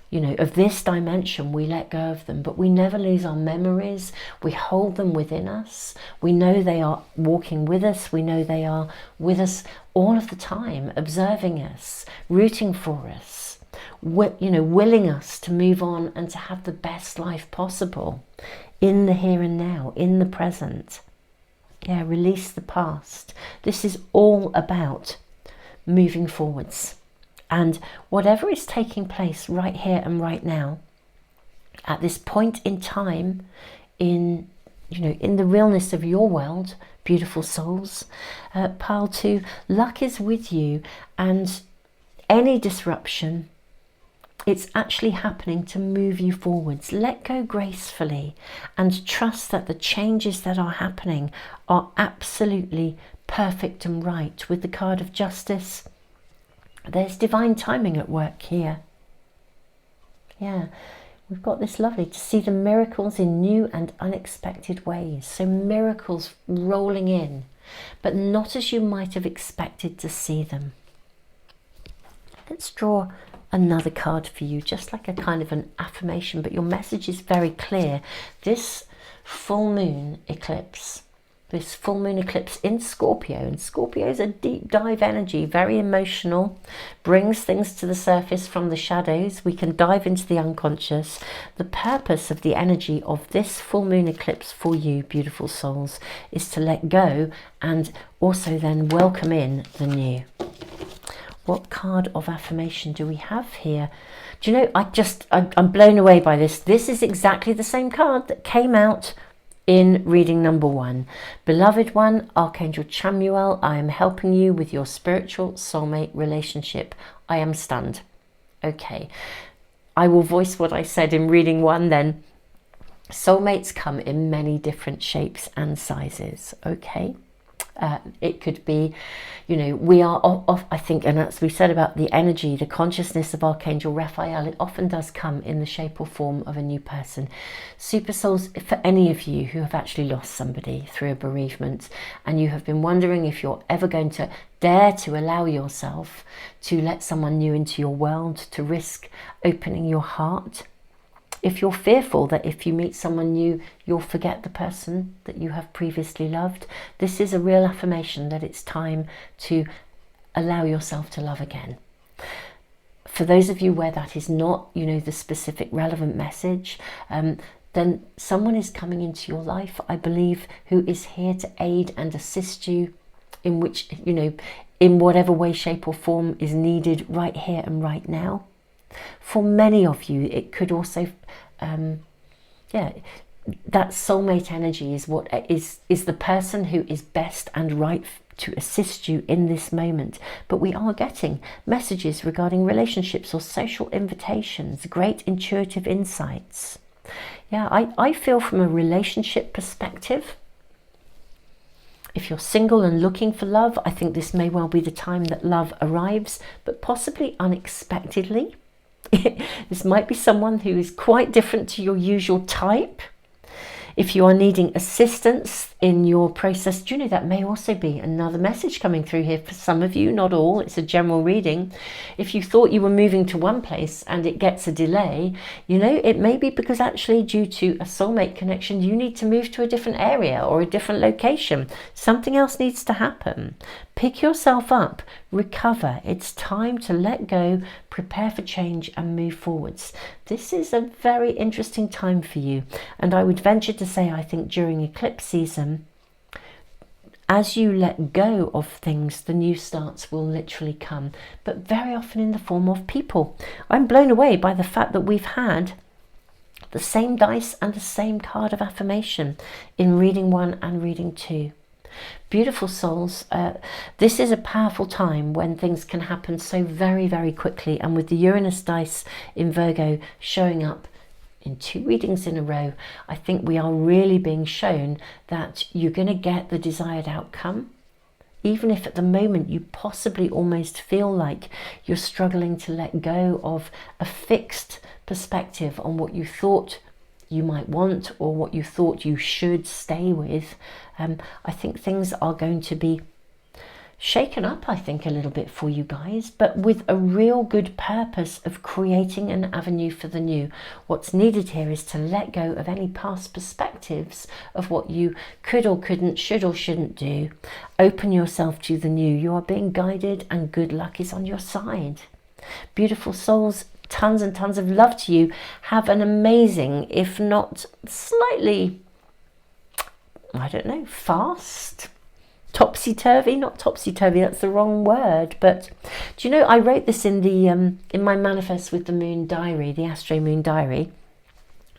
you know, of this dimension, we let go of them, but we never lose our memories. We hold them within us. We know they are walking with us. We know they are with us all of the time, observing us, rooting for us, you know, willing us to move on and to have the best life possible in the here and now, in the present. Yeah, release the past. This is all about moving forwards. And whatever is taking place right here and right now, at this point in time, in, you know, in the realness of your world, beautiful souls, pile 2, luck is with you, and any disruption, it's actually happening to move you forwards. Let go gracefully and trust that the changes that are happening are absolutely perfect and right. With the card of justice, there's divine timing at work here. Yeah, we've got this lovely to see the miracles in new and unexpected ways. So miracles rolling in, but not as you might have expected to see them. Let's draw another card for you, just like a kind of an affirmation, but your message is very clear. This full moon eclipse, this full moon eclipse in Scorpio, and Scorpio is a deep dive energy, very emotional, brings things to the surface from the shadows. We can dive into the unconscious. The purpose of the energy of this full moon eclipse for you, beautiful souls, is to let go and also then welcome in the new. What card of affirmation do we have here? Do you know, I'm blown away by this. This is exactly the same card that came out in reading number 1. Beloved one, Archangel Chamuel, I am helping you with your spiritual soulmate relationship. I am stunned. Okay, I will voice what I said in reading 1 then. Soulmates come in many different shapes and sizes, okay? It could be, you know, we are off, I think, and as we said about the energy, the consciousness of Archangel Raphael, it often does come in the shape or form of a new person. Super souls, for any of you who have actually lost somebody through a bereavement, and you have been wondering if you're ever going to dare to allow yourself to let someone new into your world, to risk opening your heart. If you're fearful that if you meet someone new, you'll forget the person that you have previously loved, this is a real affirmation that it's time to allow yourself to love again. For those of you where that is not, you know, the specific relevant message, then someone is coming into your life, I believe, who is here to aid and assist you in which, you know, in whatever way, shape or form is needed right here and right now. For many of you, it could also, that soulmate energy is what is the person who is best and right to assist you in this moment. But we are getting messages regarding relationships or social invitations, great intuitive insights. Yeah, I feel from a relationship perspective, if you're single and looking for love, I think this may well be the time that love arrives, but possibly unexpectedly. This might be someone who is quite different to your usual type. If you are needing assistance in your process, do you know that may also be another message coming through here for some of you, not all. It's a general reading. If you thought you were moving to one place and it gets a delay, you know, it may be because actually due to a soulmate connection, you need to move to a different area or a different location. Something else needs to happen. Pick yourself up, recover. It's time to let go, prepare for change and move forwards. This is a very interesting time for you. And I would venture to say, I think during eclipse season, as you let go of things, the new starts will literally come, but very often in the form of people. I'm blown away by the fact that we've had the same dice and the same card of affirmation in reading 1 and reading 2. Beautiful souls, this is a powerful time when things can happen so very, very quickly, and with the Uranus dice in Virgo showing up in 2 readings in a row, I think we are really being shown that you're going to get the desired outcome, even if at the moment you possibly almost feel like you're struggling to let go of a fixed perspective on what you thought you might want or what you thought you should stay with. I think things are going to be shaken up, I think, a little bit for you guys, but with a real good purpose of creating an avenue for the new. What's needed here is to let go of any past perspectives of what you could or couldn't, should or shouldn't do. Open yourself to the new. You are being guided and good luck is on your side. Beautiful souls, tons and tons of love to you. Have an amazing, if not slightly, I don't know, fast, topsy-turvy, not topsy-turvy, that's the wrong word, but do you know, I wrote this in the in my Manifest with the Moon diary, the Astro Moon diary,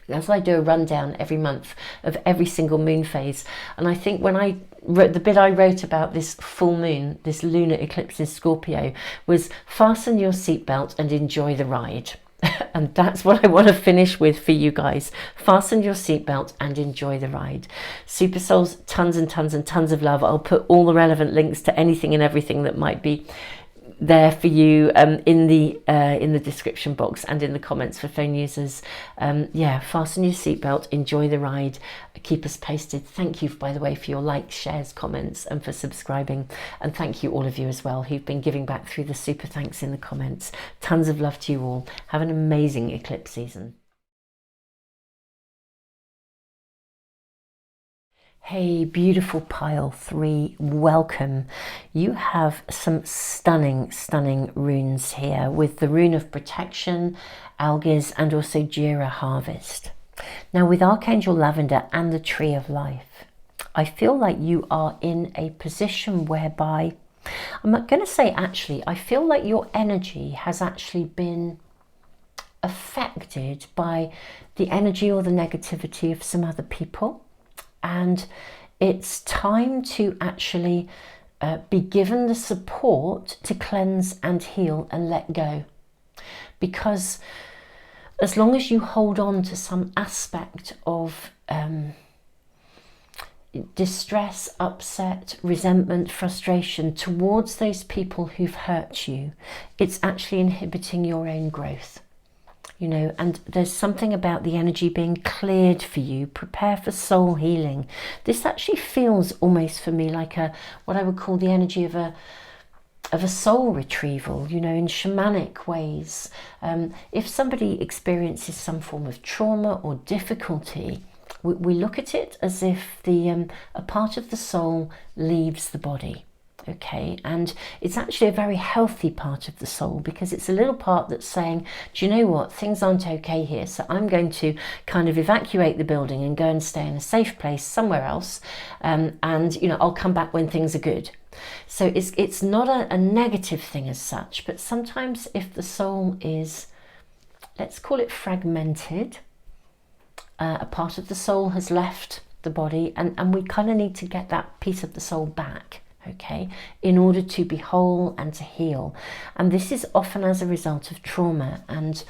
as I do a rundown every month of every single moon phase. And I think when I wrote the bit I wrote about this full moon, this lunar eclipse in Scorpio, was fasten your seatbelt and enjoy the ride. And that's what I want to finish with for you guys. Fasten your seatbelt and enjoy the ride. Super souls, tons and tons and tons of love. I'll put all the relevant links to anything and everything that might be there for you in the description box and in the comments for phone users. Yeah, fasten your seatbelt, enjoy the ride, keep us posted. Thank you, by the way, for your likes, shares, comments, and for subscribing. And thank you all of you as well who've been giving back through the super thanks in the comments. Tons of love to you all. Have an amazing eclipse season. Hey, beautiful pile 3, welcome. You have some stunning, stunning runes here with the rune of protection, Algiz, and also Jira harvest. Now with Archangel Lavender and the Tree of Life, I feel like you are in a position whereby, I'm not going to say actually, I feel like your energy has actually been affected by the energy or the negativity of some other people. And it's time to actually be given the support to cleanse and heal and let go. Because as long as you hold on to some aspect of distress, upset, resentment, frustration towards those people who've hurt you, it's actually inhibiting your own growth. You know, and there's something about the energy being cleared for you. Prepare for soul healing. This actually feels almost for me like what I would call the energy of a soul retrieval, you know, in shamanic ways. If somebody experiences some form of trauma or difficulty, we look at it as if a part of the soul leaves the body. Okay, and it's actually a very healthy part of the soul, because it's a little part that's saying, do you know what, things aren't okay here, so I'm going to kind of evacuate the building and go and stay in a safe place somewhere else, and you know, I'll come back when things are good. So it's not a negative thing as such, but sometimes if the soul is, let's call it fragmented, a part of the soul has left the body, and we kind of need to get that piece of the soul back. Okay, in order to be whole and to heal. And this is often as a result of trauma. And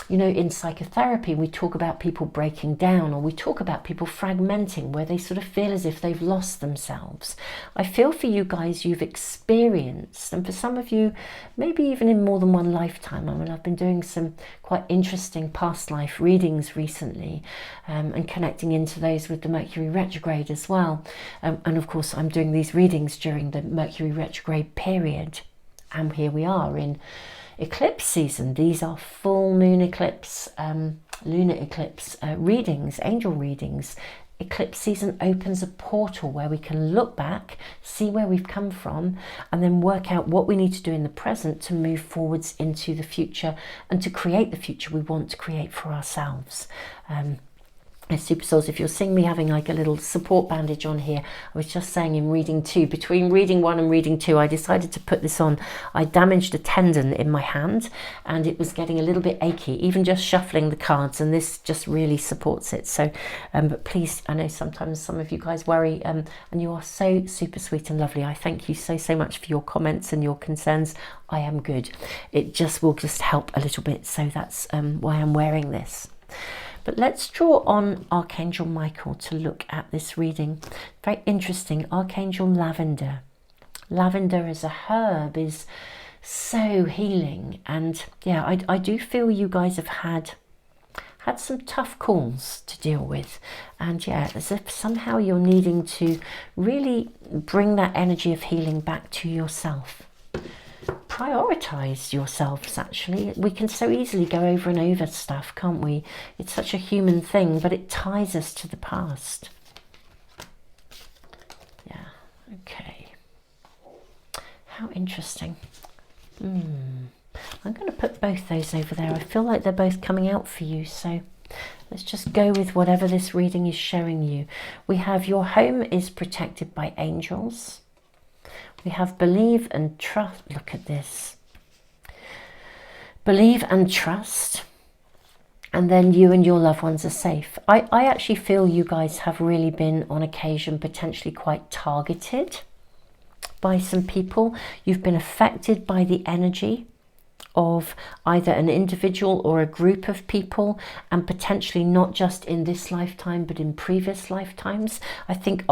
you know, in psychotherapy we talk about people breaking down, or we talk about people fragmenting, where they sort of feel as if they've lost themselves. I feel for you guys, you've experienced, and for some of you maybe even in more than one lifetime. I mean, I've been doing some quite interesting past life readings recently, and connecting into those with the Mercury retrograde as well, and of course I'm doing these readings during the Mercury retrograde period, and here we are in eclipse season. These are full moon eclipse, lunar eclipse readings, angel readings. Eclipse season opens a portal where we can look back, see where we've come from, and then work out what we need to do in the present to move forwards into the future and to create the future we want to create for ourselves. Super souls, if you're seeing me having like a little support bandage on here, I was just saying in reading 2, between reading 1 and reading 2, I decided to put this on. I damaged a tendon in my hand and it was getting a little bit achy, even just shuffling the cards, and this just really supports it. So but please, I know sometimes some of you guys worry, and you are so super sweet and lovely. I thank you so much for your comments and your concerns. I am good. It just will just help a little bit, so that's why I'm wearing this. But let's draw on Archangel Michael to look at this reading. Very interesting. Archangel Lavender. Lavender as a herb is so healing. And yeah, I do feel you guys have had had some tough calls to deal with, and yeah, as if somehow you're needing to really bring that energy of healing back to yourself. Prioritize yourselves. Actually, we can so easily go over and over stuff, can't we? It's such a human thing, but it ties us to the past. Yeah, okay, how interesting. I'm going to put both those over there. I feel like they're both coming out for you, so let's just go with whatever this reading is showing you. We have your home is protected by angels. We have believe and trust. Look at this. Believe and trust. And then you and your loved ones are safe. I actually feel you guys have really been on occasion potentially quite targeted by some people. You've been affected by the energy of either an individual or a group of people, and potentially not just in this lifetime but in previous lifetimes. I think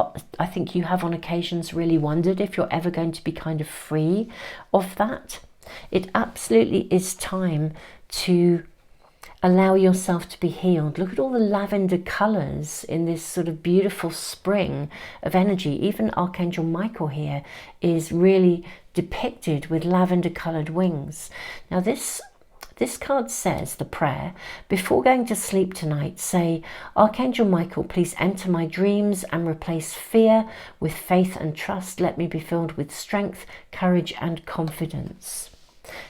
you have on occasions really wondered if you're ever going to be kind of free of that. It absolutely is time to allow yourself to be healed. Look at all the lavender colours in this sort of beautiful spring of energy. Even Archangel Michael here is really depicted with lavender coloured wings. Now this card says, the prayer, before going to sleep tonight, say, Archangel Michael, please enter my dreams and replace fear with faith and trust. Let me be filled with strength, courage and confidence.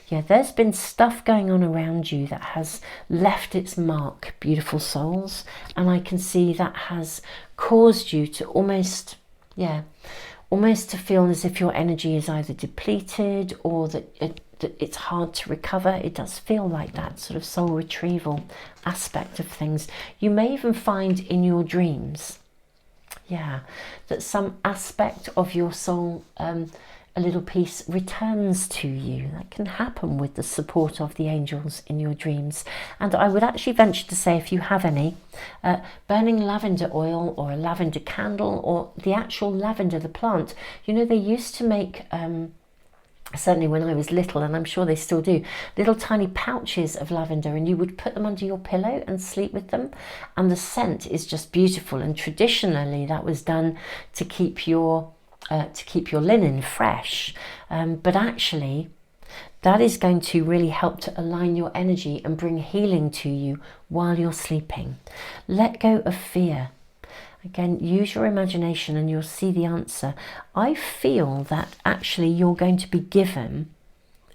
Yeah, there's been stuff going on around you that has left its mark, beautiful souls, and I can see that has caused you to almost to feel as if your energy is either depleted or that it's hard to recover. It does feel like that sort of soul retrieval aspect of things. You may even find in your dreams, that some aspect of your soul, a little piece, returns to you. That can happen with the support of the angels in your dreams. And I would actually venture to say, if you have any, burning lavender oil or a lavender candle or the actual lavender, the plant, you know, they used to make, certainly when I was little, and I'm sure they still do, little tiny pouches of lavender, and you would put them under your pillow and sleep with them, and the scent is just beautiful. And traditionally that was done to keep your linen fresh, but actually that is going to really help to align your energy and bring healing to you while you're sleeping. Let go of fear. Again, use your imagination and you'll see the answer. I feel that actually you're going to be given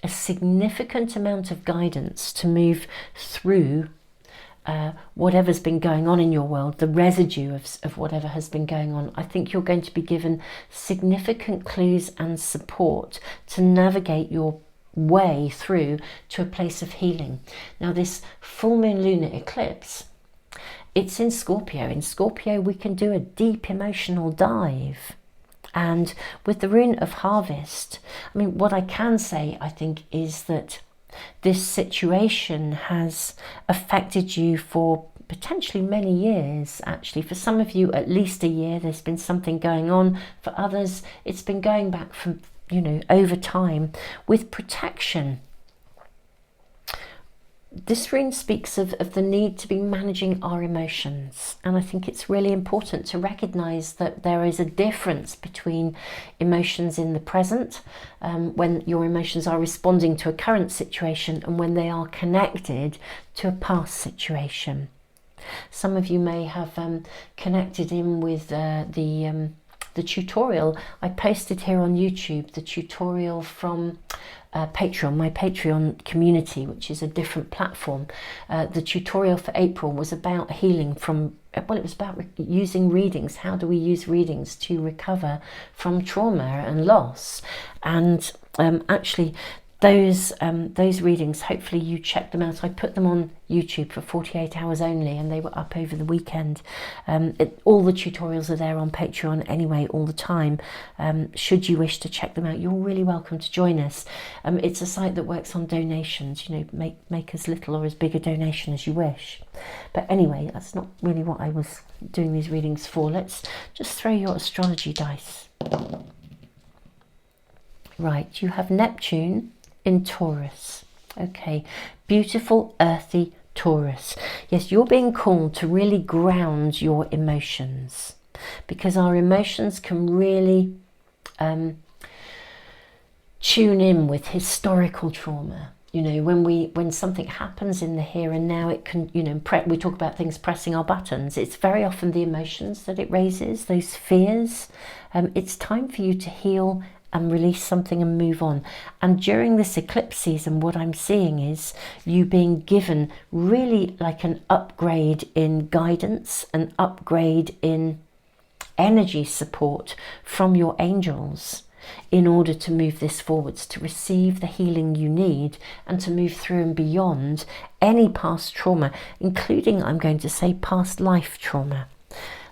a significant amount of guidance to move through whatever's been going on in your world, the residue of whatever has been going on. I think you're going to be given significant clues and support to navigate your way through to a place of healing. Now, this full moon lunar eclipse, it's in Scorpio. In Scorpio, we can do a deep emotional dive. And with the rune of harvest, I mean, what I can say, I think, is that this situation has affected you for potentially many years. Actually, for some of you, at least a year. There's been something going on. For others, it's been going back from, over time. With protection, this rune speaks of the need to be managing our emotions, and I think it's really important to recognize that there is a difference between emotions in the present, when your emotions are responding to a current situation, and when they are connected to a past situation. Some of you may have connected in with the tutorial I posted here on YouTube, the tutorial from Patreon, my Patreon community, which is a different platform. The tutorial for April was about healing from, well, it was about using readings. How do we use readings to recover from trauma and loss? And actually, those readings, hopefully you checked them out. I put them on YouTube for 48 hours only, and they were up over the weekend. All the tutorials are there on Patreon anyway, all the time. Should you wish to check them out, you're really welcome to join us. It's a site that works on donations. Make as little or as big a donation as you wish. But anyway, that's not really what I was doing these readings for. Let's just throw your astrology dice. Right, you have Neptune in Taurus. Okay, beautiful, earthy, Taurus. Yes, you're being called to really ground your emotions, because our emotions can really tune in with historical trauma. You know, when something happens in the here and now, it can, you know, we talk about things pressing our buttons. It's very often the emotions that it raises, those fears. It's time for you to heal and release something and move on. And during this eclipse season, what I'm seeing is you being given really like an upgrade in guidance, an upgrade in energy support from your angels, in order to move this forwards, to receive the healing you need, and to move through and beyond any past trauma, including, I'm going to say, past life trauma.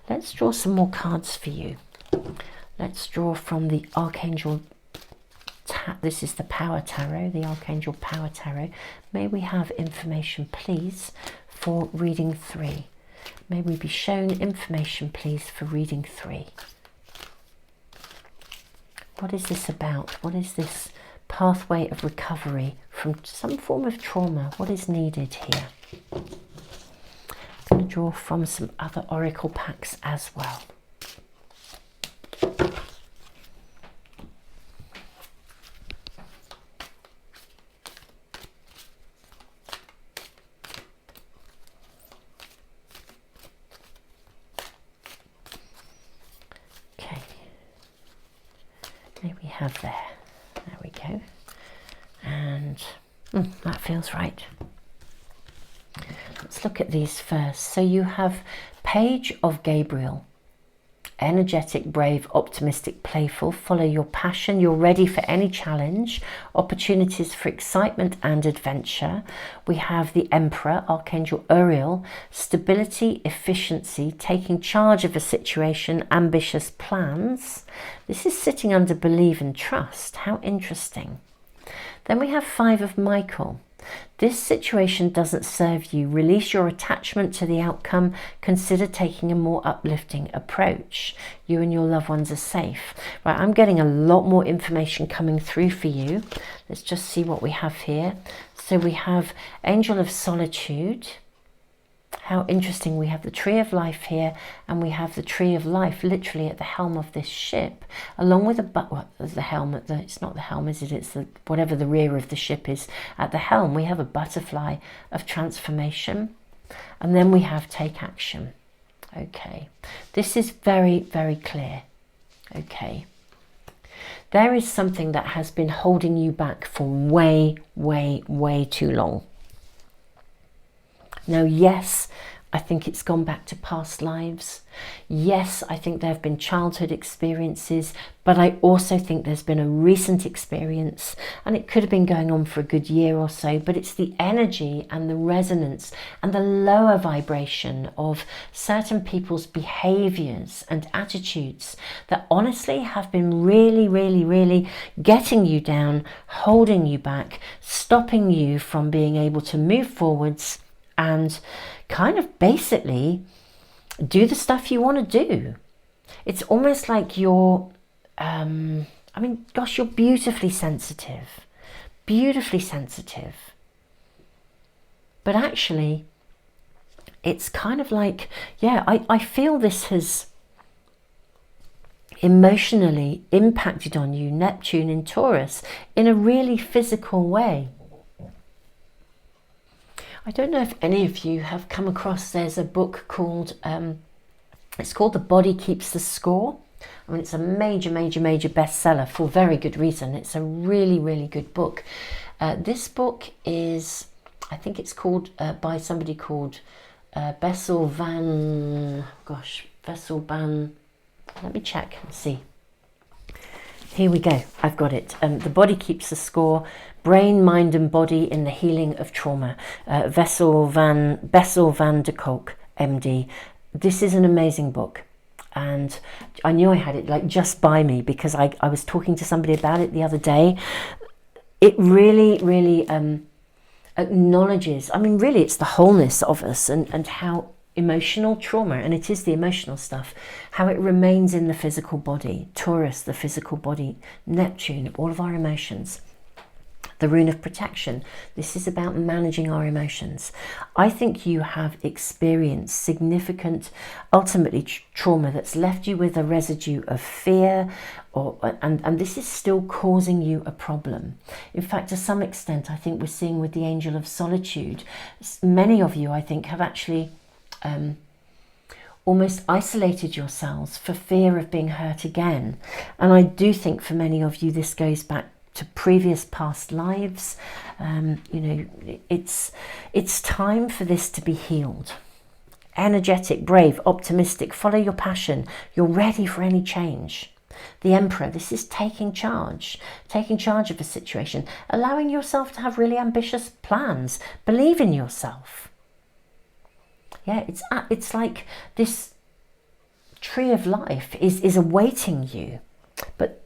Let's draw some more cards for you. Let's draw from the Archangel. This is the Power Tarot, the Archangel Power Tarot. May we have information, please, for reading 3. May we be shown information, please, for reading 3. What is this about? What is this pathway of recovery from some form of trauma? What is needed here? I'm going to draw from some other oracle packs as well. There we go. And that feels right. Let's look at these first. So you have Page of Gabriel. Energetic, brave, optimistic, playful. Follow your passion. You're ready for any challenge. Opportunities for excitement and adventure. We have the Emperor, Archangel Uriel. Stability, efficiency, taking charge of a situation, ambitious plans. This is sitting under believe and trust. How interesting. Then we have 5 of Michael. This situation doesn't serve you. Release your attachment to the outcome. Consider taking a more uplifting approach. You and your loved ones are safe. Right, I'm getting a lot more information coming through for you. Let's just see what we have here. So we have Angel of Solitude. How interesting. We have the Tree of Life here, and we have the Tree of Life literally at the helm of this ship, along with the helm at the, it's not the helm, is it? It's the, whatever the rear of the ship is. At the helm, we have a butterfly of transformation, and then we have take action. Okay, this is very, very clear. Okay, there is something that has been holding you back for way, way, way too long. Now, yes, I think it's gone back to past lives. Yes, I think there have been childhood experiences, but I also think there's been a recent experience, and it could have been going on for a good year or so, but it's the energy and the resonance and the lower vibration of certain people's behaviors and attitudes that honestly have been really, really, really getting you down, holding you back, stopping you from being able to move forwards and kind of basically do the stuff you want to do. It's almost like you're, I mean, gosh, you're beautifully sensitive. Beautifully sensitive. But actually, it's kind of like, yeah, I feel this has emotionally impacted on you, Neptune in Taurus, in a really physical way. I don't know if any of you have come across, there's a book called, it's called The Body Keeps the Score. I mean, it's a major, major, major bestseller for very good reason. It's a really, really good book. This book is, I think it's called by somebody called Bessel let me check and see. Here we go, I've got it. The Body Keeps the Score, Brain, Mind and Body in the Healing of Trauma. Bessel van der Kolk, MD. This is an amazing book. And I knew I had it like just by me because I was talking to somebody about it the other day. It really, really acknowledges, I mean, really it's the wholeness of us and how emotional trauma, and it is the emotional stuff, how it remains in the physical body. Taurus, the physical body. Neptune, all of our emotions. the rune of protection. This is about managing our emotions. I think you have experienced significant, ultimately trauma that's left you with a residue of fear, and this is still causing you a problem. In fact, to some extent, I think we're seeing with the angel of solitude, many of you, I think, have actually almost isolated yourselves for fear of being hurt again. And I do think for many of you, this goes back to previous past lives. You know, it's time for this to be healed. Energetic, brave, optimistic, follow your passion. You're ready for any change. The Emperor, this is taking charge of a situation, allowing yourself to have really ambitious plans, believe in yourself. Yeah, it's like this tree of life is awaiting you, but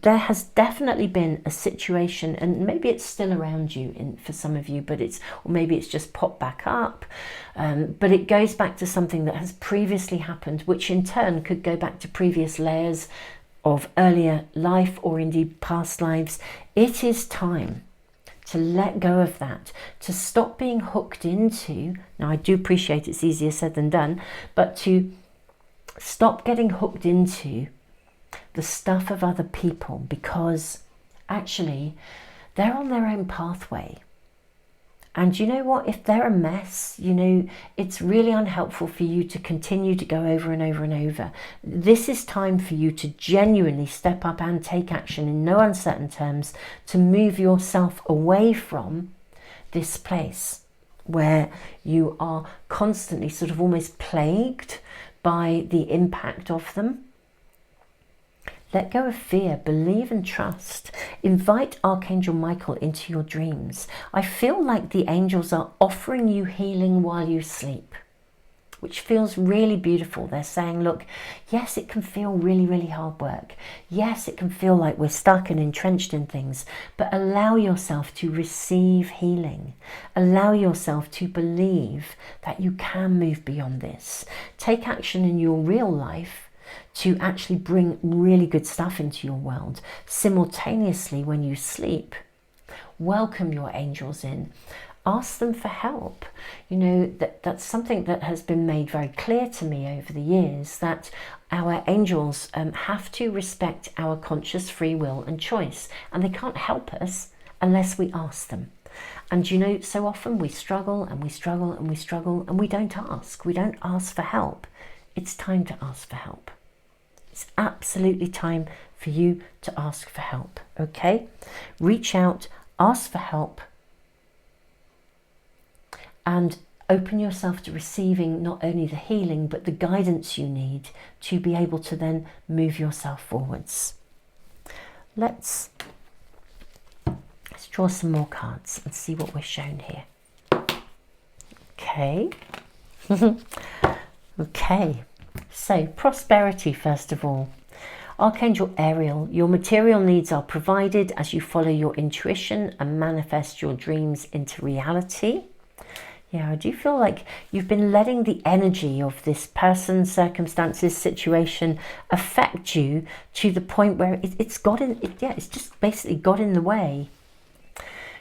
there has definitely been a situation, and maybe it's still around you for some of you, or maybe it's just popped back up, but it goes back to something that has previously happened, which in turn could go back to previous layers of earlier life or indeed past lives. It is time to let go of that, to stop being hooked into, now I do appreciate it's easier said than done, but to stop getting hooked into the stuff of other people, because actually they're on their own pathway. And you know what, if they're a mess, you know, it's really unhelpful for you to continue to go over and over and over. This is time for you to genuinely step up and take action in no uncertain terms, to move yourself away from this place where you are constantly sort of almost plagued by the impact of them. Let go of fear, believe and trust. Invite Archangel Michael into your dreams. I feel like the angels are offering you healing while you sleep, which feels really beautiful. They're saying, look, yes, it can feel really, really hard work. Yes, it can feel like we're stuck and entrenched in things, but allow yourself to receive healing. Allow yourself to believe that you can move beyond this. Take action in your real life to actually bring really good stuff into your world. Simultaneously, when you sleep, welcome your angels in. Ask them for help. You know, that's something that has been made very clear to me over the years, that our angels have to respect our conscious free will and choice, and they can't help us unless we ask them. And you know, so often we struggle and we struggle and we struggle and we don't ask. We don't ask for help. It's time to ask for help. It's absolutely time for you to ask for help, okay? Reach out, ask for help, and open yourself to receiving not only the healing, but the guidance you need to be able to then move yourself forwards. Let's draw some more cards and see what we're shown here. Okay. Okay. So, prosperity, first of all. Archangel Ariel, your material needs are provided as you follow your intuition and manifest your dreams into reality. Yeah, I do feel like you've been letting the energy of this person, circumstances, situation affect you to the point where it's just basically got in the way.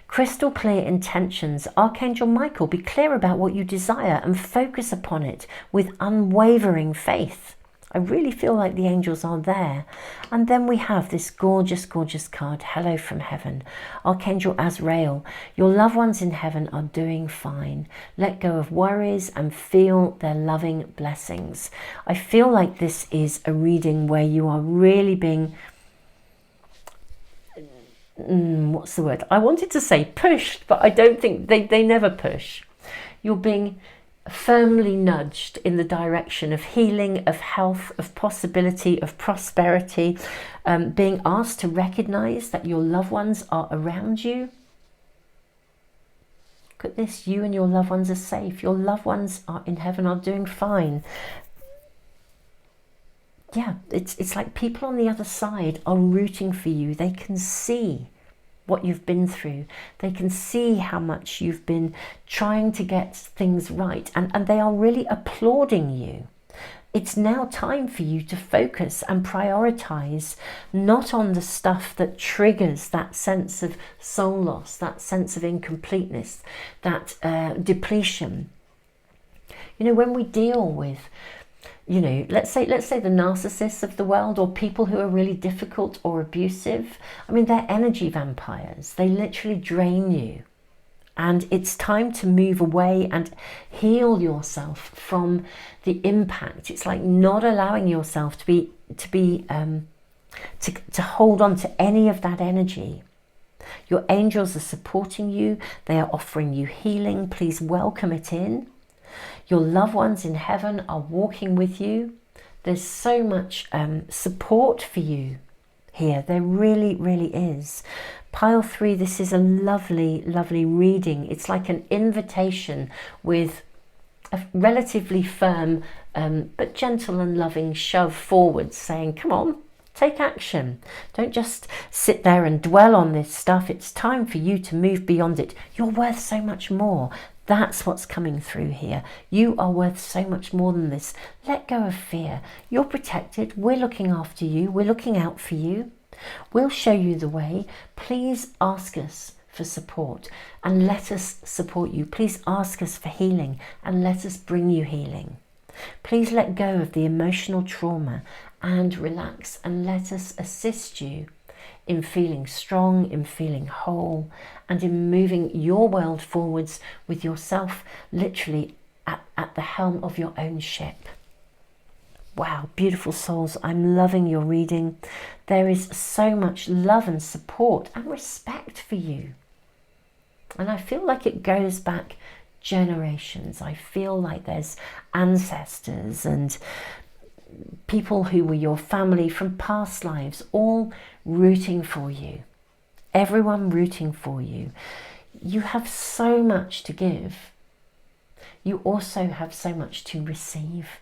Crystal clear intentions. Archangel Michael, be clear about what you desire and focus upon it with unwavering faith. I really feel like the angels are there. And then we have this gorgeous, gorgeous card, Hello from Heaven. Archangel Azrael, your loved ones in heaven are doing fine. Let go of worries and feel their loving blessings. I feel like this is a reading where you are really being... what's the word? I wanted to say pushed, but I don't think they never push. You're being firmly nudged in the direction of healing, of health, of possibility, of prosperity, being asked to recognize that your loved ones are around you. Look at this, you and your loved ones are safe. Your loved ones are in heaven, are doing fine. Yeah, it's like people on the other side are rooting for you. They can see what you've been through. They can see how much you've been trying to get things right. And they are really applauding you. it's now time for you to focus and prioritize not on the stuff that triggers that sense of soul loss, that sense of incompleteness, that depletion. You know, when we deal with, you know, let's say the narcissists of the world, or people who are really difficult or abusive, I mean, they're energy vampires. They literally drain you. And it's time to move away and heal yourself from the impact. It's like not allowing yourself to hold on to any of that energy. Your angels are supporting you. They are offering you healing. Please welcome it in. Your loved ones in heaven are walking with you. There's so much support for you here. There really, really is. Pile 3, this is a lovely, lovely reading. It's like an invitation with a relatively firm but gentle and loving shove forward, saying, come on, take action. Don't just sit there and dwell on this stuff. It's time for you to move beyond it. You're worth so much more. That's what's coming through here. You are worth so much more than this. Let go of fear. You're protected. We're looking after you. We're looking out for you. We'll show you the way. Please ask us for support and let us support you. Please ask us for healing and let us bring you healing. Please let go of the emotional trauma and relax and let us assist you in feeling strong, in feeling whole, and in moving your world forwards with yourself literally at the helm of your own ship. Wow, beautiful souls, I'm loving your reading. There is so much love and support and respect for you. And I feel like it goes back generations. I feel like there's ancestors and people who were your family from past lives, all rooting for you. Everyone rooting for you. You have so much to give. You also have so much to receive.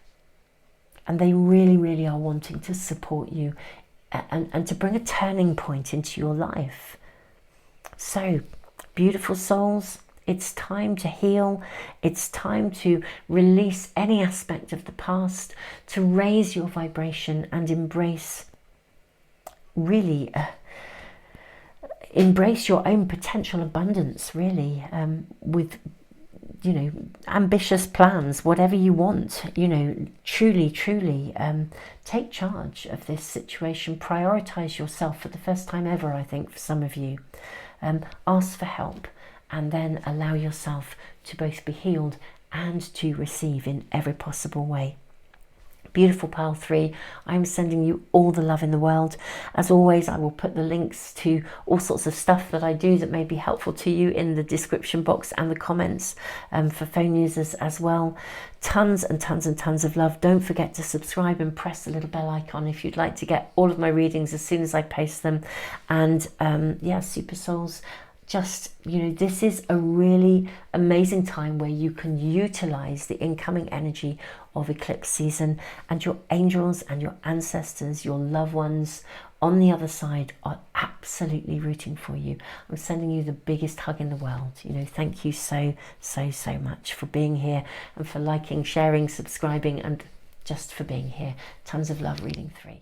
And they really, really are wanting to support you and to bring a turning point into your life. So, beautiful souls, it's time to heal. It's time to release any aspect of the past, to raise your vibration and embrace, really, embrace your own potential abundance, really, with, you know, ambitious plans, whatever you want, you know, truly, truly take charge of this situation. Prioritize yourself for the first time ever, I think, for some of you. Ask for help and then allow yourself to both be healed and to receive in every possible way. Beautiful pile 3, I'm sending you all the love in the world. As always, I will put the links to all sorts of stuff that I do that may be helpful to you in the description box and the comments for phone users as well. Tons and tons and tons of love. Don't forget to subscribe and press the little bell icon if you'd like to get all of my readings as soon as I post them. And yeah, super souls, just, you know, this is a really amazing time where you can utilize the incoming energy of eclipse season, and your angels and your ancestors, your loved ones on the other side are absolutely rooting for you. I'm sending you the biggest hug in the world. You know, thank you so much for being here and for liking, sharing, subscribing, and just for being here. Tons of love. Reading 3.